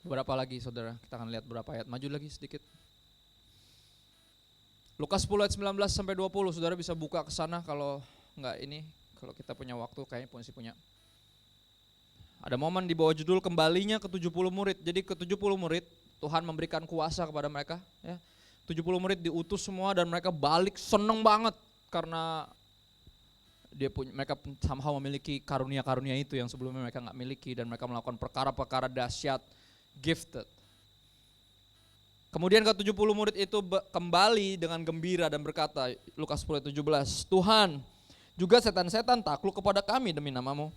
Berapa lagi saudara? Kita akan lihat berapa ayat. Maju lagi sedikit. Lukas 10 ayat 19 sampai 20. Saudara bisa buka ke sana kalau enggak ini. Kalau kita punya waktu kayaknya masih punya. Ada momen di bawah judul kembalinya ke 70 murid. Jadi ke 70 murid Tuhan memberikan kuasa kepada mereka. Ya. 70 murid diutus semua dan mereka balik seneng banget. Karena mereka somehow memiliki karunia-karunia itu yang sebelumnya mereka gak miliki. Dan mereka melakukan perkara-perkara dahsyat. Gifted. Kemudian ke 70 murid itu kembali dengan gembira dan berkata, Lukas 10 ayat 17, Tuhan, juga setan-setan takluk kepada kami demi namamu.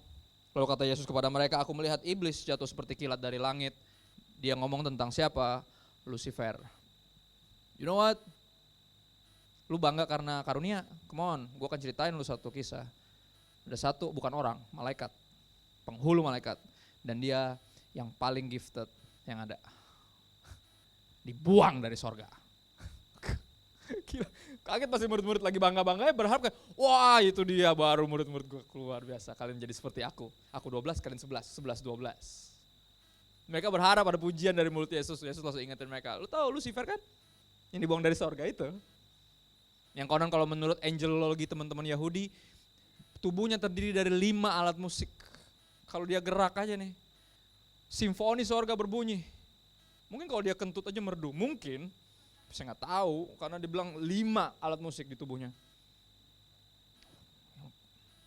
Lalu kata Yesus kepada mereka, aku melihat iblis jatuh seperti kilat dari langit. Dia ngomong tentang siapa? Lucifer. You know what? Lu bangga karena karunia? Come on, gue akan ceritain lu satu kisah. Ada satu, bukan orang, malaikat. Penghulu malaikat. Dan dia yang paling gifted yang ada. Dibuang dari sorga. Gila, kaget pasti murid-murid lagi bangga-bangganya berharap kayak, wah itu dia baru murid-murid gue keluar biasa. Kalian jadi seperti aku 12 kalian 11 12. Mereka berharap ada pujian dari mulut Yesus. Yesus langsung ingetin mereka, lu tahu Lucifer kan? Yang dibuang dari sorga itu. Yang konon kalau menurut angelologi teman-teman Yahudi, tubuhnya terdiri dari 5 alat musik. Kalau dia gerak aja nih, simfoni sorga berbunyi. Mungkin kalau dia kentut aja merdu, mungkin. Saya gak tahu, karena dia bilang 5 alat musik di tubuhnya.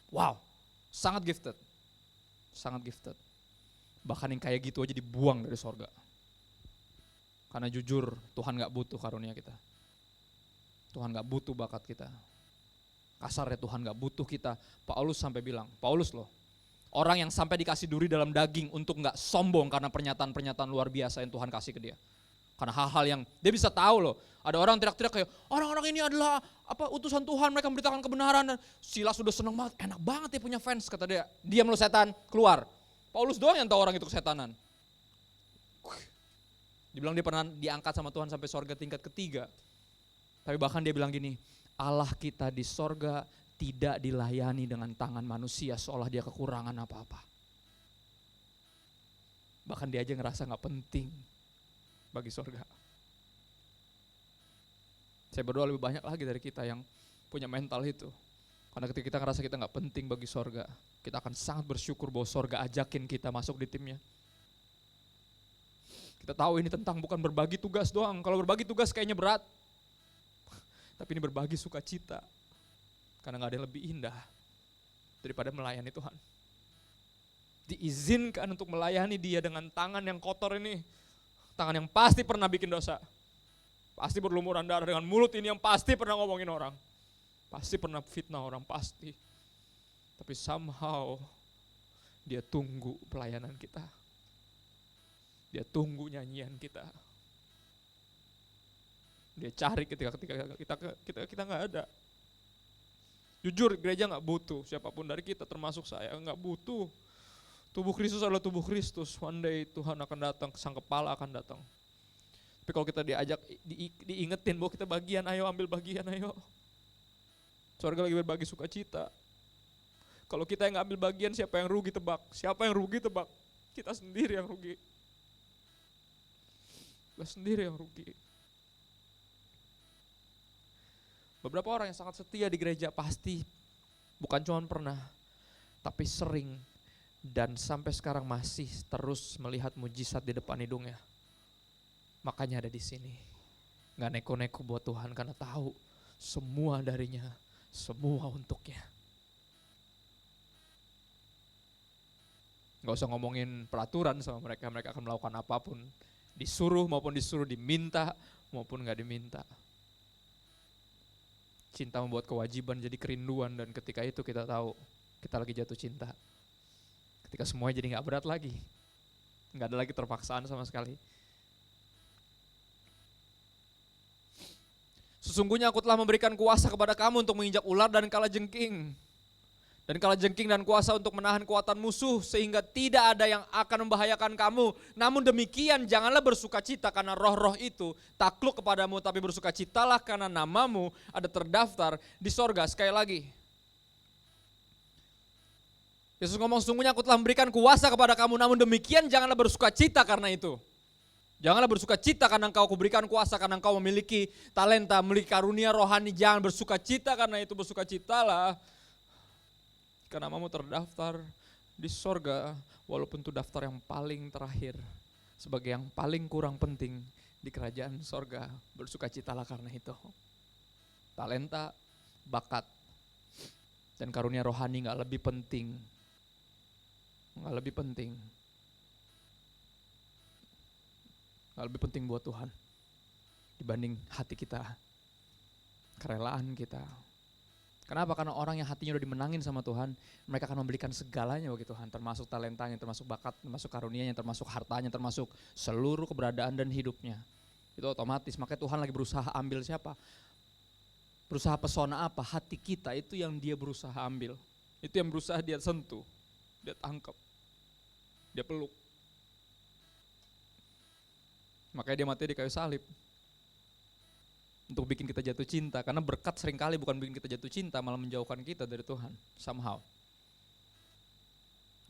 Wow, sangat gifted. Sangat gifted. Bahkan yang kayak gitu aja dibuang dari sorga. Karena jujur, Tuhan gak butuh karunia kita. Tuhan gak butuh bakat kita. Kasarnya Tuhan gak butuh kita. Paulus sampai bilang, Paulus loh, orang yang sampai dikasih duri dalam daging untuk gak sombong karena pernyataan-pernyataan luar biasa yang Tuhan kasih ke dia. Karena hal-hal yang dia bisa tahu loh. Ada orang teriak-teriak kayak, orang-orang ini adalah utusan Tuhan, mereka memberitakan kebenaran. Dan Silas sudah senang banget, enak banget ya punya fans, kata dia. Diam lo setan, keluar. Paulus doang yang tahu orang itu kesetanan. Dibilang dia pernah diangkat sama Tuhan sampai sorga tingkat ketiga. Tapi bahkan dia bilang gini, Allah kita di sorga tidak dilayani dengan tangan manusia seolah dia kekurangan apa-apa. Bahkan dia aja ngerasa gak penting bagi sorga. Saya berdoa lebih banyak lagi dari kita yang punya mental itu. Karena ketika kita ngerasa kita gak penting bagi sorga, kita akan sangat bersyukur bahwa sorga ajakin kita masuk di timnya. Kita tahu ini tentang bukan berbagi tugas doang. Kalau berbagi tugas kayaknya berat. Tapi ini berbagi sukacita. Karena gak ada yang lebih indah daripada melayani Tuhan. Diizinkan untuk melayani dia dengan tangan yang kotor ini. Tangan yang pasti pernah bikin dosa. Pasti berlumuran darah, dengan mulut ini yang pasti pernah ngomongin orang. Pasti pernah fitnah orang, pasti. Tapi somehow dia tunggu pelayanan kita. Dia tunggu nyanyian kita. Dia cari ketika kita nggak ada. Jujur, gereja nggak butuh siapapun dari kita, termasuk saya nggak butuh. Tubuh Kristus adalah tubuh Kristus. One day Tuhan akan datang, sang kepala akan datang. Tapi kalau kita diajak, diingetin bahwa kita bagian, ayo ambil bagian, ayo. Sorga lagi berbagi sukacita. Kalau kita yang nggak ambil bagian, siapa yang rugi tebak? Siapa yang rugi tebak? Kita sendiri yang rugi. Kita sendiri yang rugi. Beberapa orang yang sangat setia di gereja pasti bukan cuma pernah, tapi sering dan sampai sekarang masih terus melihat mujizat di depan hidungnya. Makanya ada di sini. Gak neko-neko buat Tuhan karena tahu semua darinya, semua untuknya. Gak usah ngomongin peraturan sama mereka, mereka akan melakukan apapun Disuruh maupun disuruh, diminta maupun gak diminta. Cinta membuat kewajiban jadi kerinduan, dan ketika itu kita tahu kita lagi jatuh cinta. Ketika semuanya jadi gak berat lagi, gak ada lagi terpaksaan sama sekali. Sesungguhnya aku telah memberikan kuasa kepada kamu untuk menginjak ular dan kalajengking. Dan kalajengking dan kuasa untuk menahan kekuatan musuh, sehingga tidak ada yang akan membahayakan kamu. Namun demikian janganlah bersukacita karena roh-roh itu takluk kepadamu, tapi bersukacitalah karena namamu ada terdaftar di sorga. Sekali lagi, Yesus ngomong, sesungguhnya aku telah memberikan kuasa kepada kamu, namun demikian janganlah bersukacita karena itu. Janganlah bersukacita karena engkau kuberikan kuasa, karena engkau memiliki talenta, memiliki karunia rohani. Jangan bersukacita karena itu, bersukacitalah karena namamu terdaftar di sorga, walaupun itu daftar yang paling terakhir, sebagai yang paling kurang penting di kerajaan sorga. Bersukacitalah karena itu. Talenta, bakat, dan karunia rohani gak lebih penting. Gak lebih penting. Gak lebih penting buat Tuhan dibanding hati kita, kerelaan kita. Kenapa? Karena orang yang hatinya udah dimenangin sama Tuhan, mereka akan memberikan segalanya bagi Tuhan, termasuk talentanya, termasuk bakat, termasuk karunianya, termasuk hartanya, termasuk seluruh keberadaan dan hidupnya. Itu otomatis. Makanya Tuhan lagi berusaha ambil siapa? Berusaha pesona apa? Hati kita, itu yang dia berusaha ambil. Itu yang berusaha dia sentuh, dia tangkap, dia peluk. Makanya dia mati di kayu salib. Untuk bikin kita jatuh cinta. Karena berkat seringkali bukan bikin kita jatuh cinta, malah menjauhkan kita dari Tuhan. Somehow.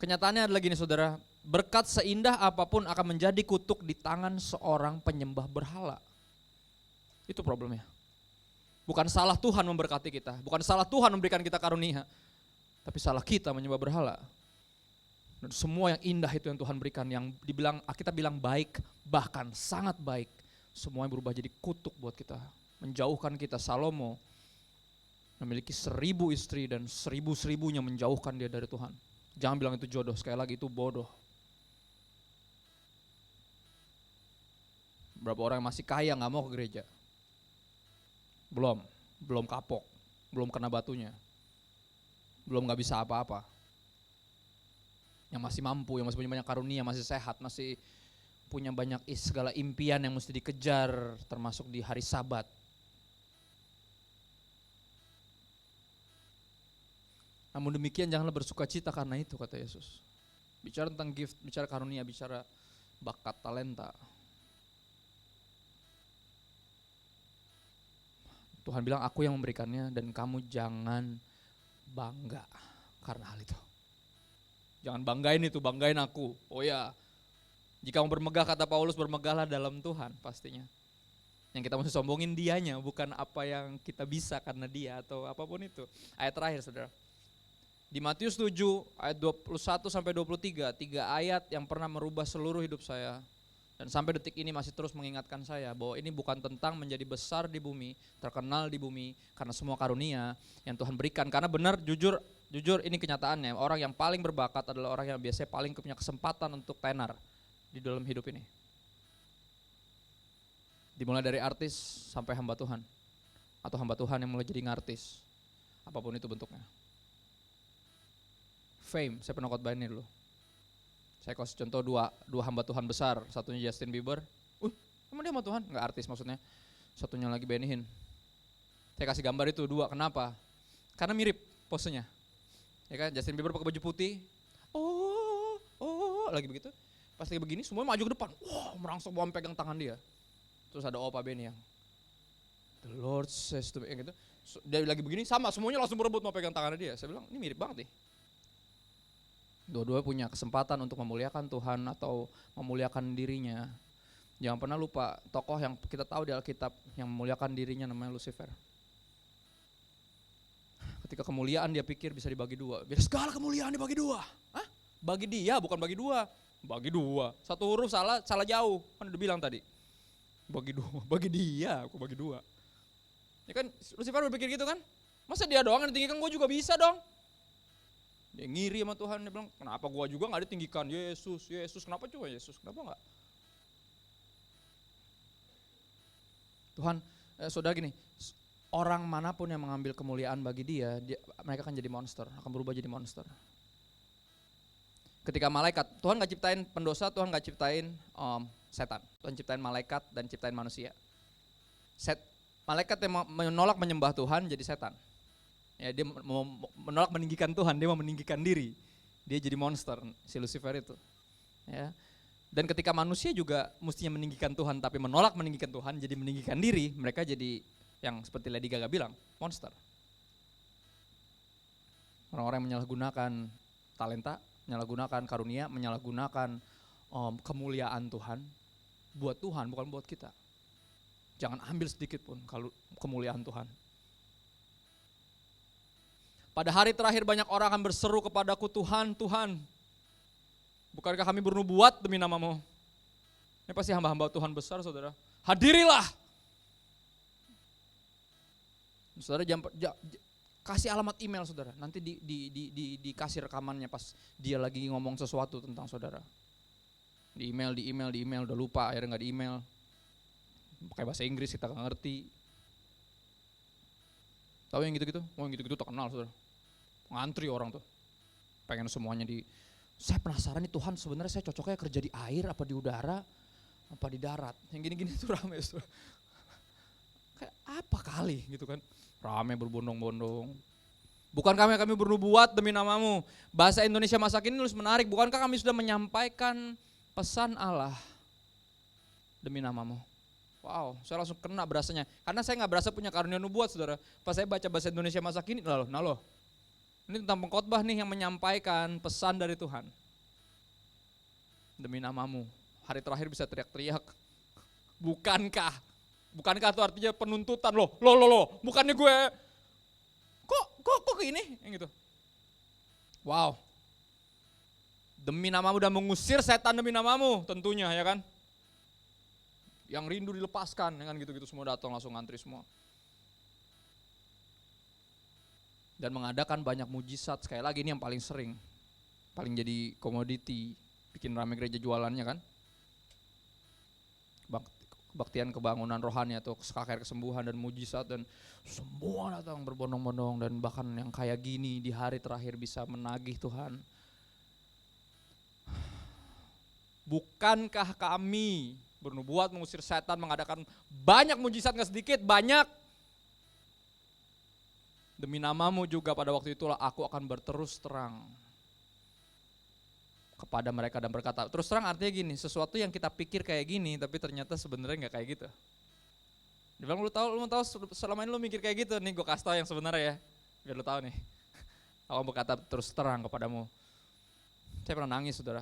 Kenyataannya adalah gini saudara, berkat seindah apapun akan menjadi kutuk di tangan seorang penyembah berhala. Itu problemnya. Bukan salah Tuhan memberkati kita, bukan salah Tuhan memberikan kita karunia, tapi salah kita menyembah berhala. Dan semua yang indah itu yang Tuhan berikan, yang kita bilang baik, bahkan sangat baik, semuanya berubah jadi kutuk buat kita, menjauhkan kita. Salomo memiliki 1000 istri dan 1000-1000-nya menjauhkan dia dari Tuhan. Jangan bilang itu jodoh, sekali lagi itu bodoh. Berapa orang yang masih kaya gak mau ke gereja? Belum kapok, belum kena batunya, belum gak bisa apa-apa. Yang masih mampu, yang masih punya banyak karunia, masih sehat, masih punya banyak segala impian yang mesti dikejar, termasuk di hari Sabat. Namun demikian janganlah bersukacita karena itu, kata Yesus. Bicara tentang gift, bicara karunia, bicara bakat, talenta. Tuhan bilang, aku yang memberikannya dan kamu jangan bangga karena hal itu. Jangan banggain itu, banggain aku. Oh ya, jika mau bermegah, kata Paulus, bermegahlah dalam Tuhan pastinya. Yang kita mesti sombongin dianya, bukan apa yang kita bisa karena dia atau apapun itu. Ayat terakhir saudara. Di Matius 7 ayat 21 sampai 23, 3 ayat yang pernah merubah seluruh hidup saya. Dan sampai detik ini masih terus mengingatkan saya bahwa ini bukan tentang menjadi besar di bumi, terkenal di bumi, karena semua karunia yang Tuhan berikan. Karena benar, jujur ini kenyataannya, orang yang paling berbakat adalah orang yang biasanya paling punya kesempatan untuk tenar di dalam hidup ini. Dimulai dari artis sampai hamba Tuhan, atau hamba Tuhan yang mulai jadi ngartis, apapun itu bentuknya. Fame, saya pernah khotbahin ini dulu. Saya kasih contoh dua hamba Tuhan besar, satunya Justin Bieber. Emang dia hamba Tuhan? Enggak, artis maksudnya. Satunya lagi Benny Hinn. Saya kasih gambar itu dua, kenapa? Karena mirip posenya. Ya kan, Justin Bieber pakai baju putih. Lagi begitu. Pas lagi begini semuanya maju ke depan. Merangsek bawa pegang tangan dia. Terus ada Opa Benny yang The Lord says to me, gitu. Dia lagi begini sama, semuanya langsung berebut mau pegang tangannya dia. Saya bilang, ini mirip banget nih. Dua-dua punya kesempatan untuk memuliakan Tuhan atau memuliakan dirinya. Jangan pernah lupa tokoh yang kita tahu di Alkitab yang memuliakan dirinya namanya Lucifer. Ketika kemuliaan dia pikir bisa dibagi dua. Biar segala kemuliaan dibagi dua. Hah? Bagi dia bukan bagi dua. Bagi dua. Satu huruf salah jauh. Kan udah bilang tadi. Bagi dua. Bagi dia aku bagi dua. Ya kan Lucifer berpikir gitu kan. Masa dia doang yang ditinggikan, gue juga bisa dong. Dia ngiri sama Tuhan, dia bilang kenapa gue juga gak ditinggikan. Yesus, kenapa coba Yesus, kenapa gak? Tuhan, saudara gini, orang manapun yang mengambil kemuliaan bagi dia, mereka akan jadi monster, akan berubah jadi monster. Ketika malaikat, Tuhan gak ciptain pendosa, Tuhan gak ciptain setan. Tuhan ciptain malaikat dan ciptain manusia. Malaikat yang menolak menyembah Tuhan jadi setan. Ya, dia mau menolak meninggikan Tuhan, dia mau meninggikan diri. Dia jadi monster, si Lucifer itu. Ya. Dan ketika manusia juga mestinya meninggikan Tuhan tapi menolak meninggikan Tuhan, jadi meninggikan diri, mereka jadi yang seperti Lady Gaga bilang, monster. Orang-orang yang menyalahgunakan talenta, menyalahgunakan karunia, menyalahgunakan kemuliaan Tuhan buat Tuhan, bukan buat kita. Jangan ambil sedikit pun kalau kemuliaan Tuhan. Pada hari terakhir banyak orang akan berseru kepadaku, Tuhan, Tuhan, bukankah kami bernubuat demi nama-Mu? Ini pasti hamba-hamba Tuhan besar, saudara. Hadirilah. Saudara, kasih alamat email saudara. Nanti dikasih rekamannya pas dia lagi ngomong sesuatu tentang saudara. Di email, udah lupa, akhirnya gak di email. Pakai bahasa Inggris kita gak ngerti. Tahu yang gitu-gitu? Yang gitu-gitu terkenal saudara. Ngantri orang tuh. Pengen semuanya saya penasaran nih Tuhan, sebenarnya saya cocoknya kerja di air apa di udara apa di darat. Yang gini-gini tuh rame saudara. Kayak apa kali gitu kan. Rame berbondong-bondong. Bukankah kami bernubuat demi nama-Mu? Bahasa Indonesia masa kini nulis menarik. Bukankah kami sudah menyampaikan pesan Allah demi nama-Mu? Wow, saya langsung kena berasanya. Karena saya gak berasa punya karunia nubuat saudara. Pas saya baca bahasa Indonesia masa kini, loh. Ini tentang pengkhotbah nih yang menyampaikan pesan dari Tuhan. Demi nama-Mu. Hari terakhir bisa teriak-teriak. Bukankah itu artinya penuntutan loh. Bukannya gue kok gini? Yang gitu. Wow. Demi nama-Mu dan mengusir setan demi nama-Mu tentunya ya kan. Yang rindu dilepaskan, ya kan gitu-gitu semua datang langsung ngantri semua. Dan mengadakan banyak mujizat, sekali lagi ini yang paling sering, paling jadi komoditi, bikin rame gereja jualannya kan. Kebaktian kebangunan rohani atau KKR kesembuhan dan mujizat dan semua datang berbondong-bondong dan bahkan yang kayak gini di hari terakhir bisa menagih Tuhan. Bukankah kami bernubuat, mengusir setan, mengadakan banyak mujizat, gak sedikit, banyak. Demi nama-Mu juga pada waktu itulah aku akan berterus terang kepada mereka dan berkata, terus terang artinya gini, sesuatu yang kita pikir kayak gini tapi ternyata sebenarnya gak kayak gitu. Dia bilang lu tahu selama ini lu mikir kayak gitu, nih gue kasih tau yang sebenarnya ya, biar lu tahu nih. Aku berkata terus terang kepadamu. Saya pernah nangis saudara,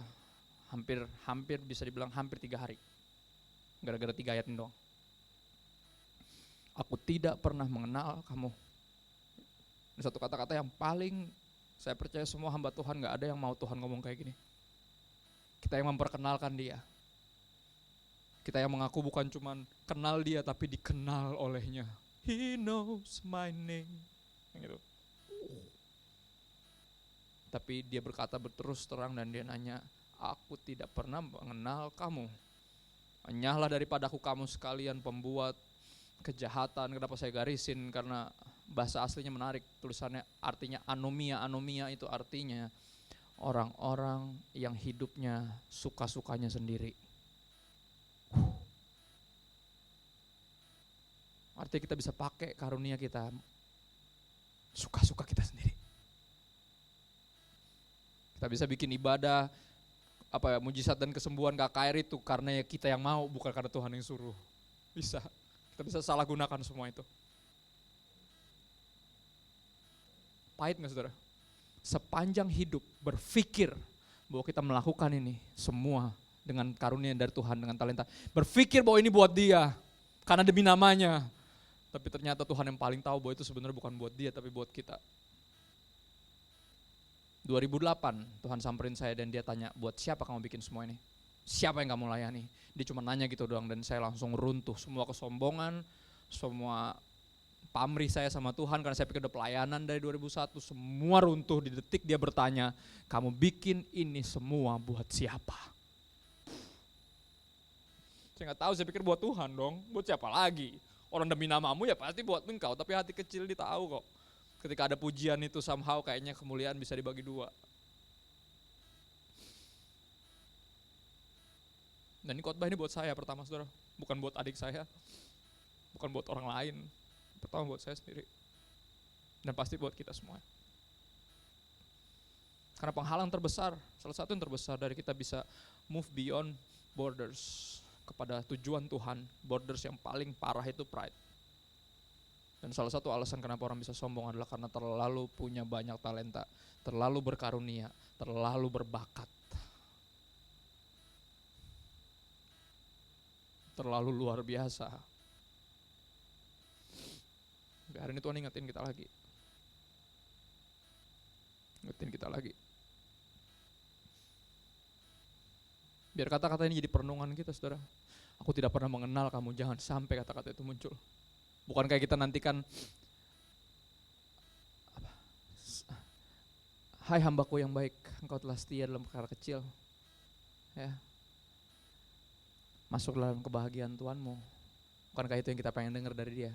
hampir bisa dibilang hampir 3 hari. Gara-gara 3 ayat ini doang. Aku tidak pernah mengenal kamu. Ini satu kata-kata yang paling saya percaya semua hamba Tuhan gak ada yang mau Tuhan ngomong kayak gini. Kita yang memperkenalkan dia. Kita yang mengaku bukan cuma kenal dia tapi dikenal olehnya. He knows my name. Gitu. Tapi dia berkata berterus terang dan dia nanya, aku tidak pernah mengenal kamu. Nyahlah daripadaku kamu sekalian pembuat kejahatan. Kenapa saya garisin? Karena bahasa aslinya menarik, tulisannya artinya anomia. Anomia itu artinya orang-orang yang hidupnya suka-sukanya sendiri. Artinya kita bisa pakai karunia kita, suka-suka kita sendiri. Kita bisa bikin ibadah, mujizat dan kesembuhan KKR itu karena ya kita yang mau, bukan karena Tuhan yang suruh. Bisa, kita bisa salah gunakan semua itu. Pahit gak saudara? Sepanjang hidup berpikir bahwa kita melakukan ini semua dengan karunia dari Tuhan, dengan talenta. Berpikir bahwa ini buat dia, karena demi namanya. Tapi ternyata Tuhan yang paling tahu bahwa itu sebenarnya bukan buat dia, tapi buat kita. 2008 Tuhan samperin saya dan dia tanya, buat siapa kamu bikin semua ini? Siapa yang kamu layani? Dia cuma nanya gitu doang dan saya langsung runtuh. Semua kesombongan, semua pamrih saya sama Tuhan karena saya pikir udah pelayanan dari 2001, semua runtuh di detik dia bertanya, kamu bikin ini semua buat siapa? Saya gak tahu, saya pikir buat Tuhan dong, buat siapa lagi? Orang demi namamu ya pasti buat engkau, tapi hati kecil dia tahu kok. Ketika ada pujian itu somehow kayaknya kemuliaan bisa dibagi dua. Dan ini khotbah ini buat saya pertama saudara, bukan buat adik saya, bukan buat orang lain, pertama buat saya sendiri. Dan pasti buat kita semua. Karena penghalang terbesar, salah satu yang terbesar dari kita bisa move beyond borders kepada tujuan Tuhan, borders yang paling parah itu pride. Dan salah satu alasan kenapa orang bisa sombong adalah karena terlalu punya banyak talenta, terlalu berkarunia, terlalu berbakat, terlalu luar biasa. Hari ini Tuhan ingetin kita lagi. Ingetin kita lagi. Biar kata-kata ini jadi perenungan kita saudara. Aku tidak pernah mengenal kamu, jangan sampai kata-kata itu muncul. Bukan kayak kita nantikan, hai hambaku yang baik, engkau telah setia dalam perkara kecil. Ya. Masuk dalam kebahagiaan Tuhanmu. Bukankah itu yang kita pengen dengar dari dia?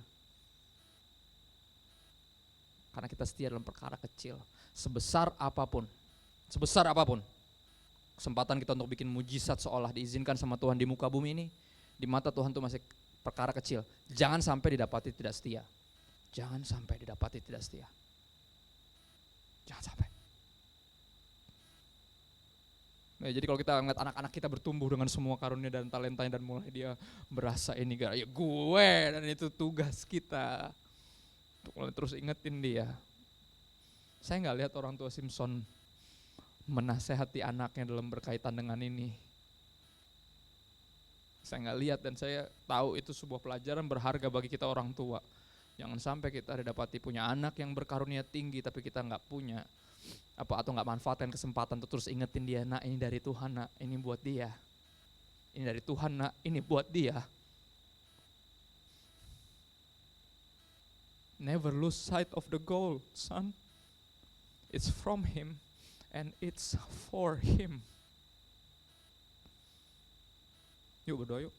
Karena kita setia dalam perkara kecil. Sebesar apapun, kesempatan kita untuk bikin mujizat seolah diizinkan sama Tuhan di muka bumi ini, di mata Tuhan itu masih perkara kecil. Jangan sampai didapati tidak setia. Jangan sampai didapati tidak setia. Jangan sampai. Nah, jadi kalau kita ngeliat anak-anak kita bertumbuh dengan semua karunia dan talentanya dan mulai dia berasa ini gara ya gue, dan itu tugas kita untuk mulai terus ingetin dia. Saya nggak lihat orang tua Simpson menasehati anaknya dalam berkaitan dengan ini. Saya nggak lihat, dan saya tahu itu sebuah pelajaran berharga bagi kita orang tua. Jangan sampai kita didapati punya anak yang berkarunia tinggi tapi kita nggak punya atau nggak manfaatkan kesempatan untuk terus ingetin dia, nak ini dari Tuhan, nak ini buat dia. Ini dari Tuhan, nak ini buat dia. Never lose sight of the goal, son. It's from Him. And it's for Him. Yuk berdoa yuk.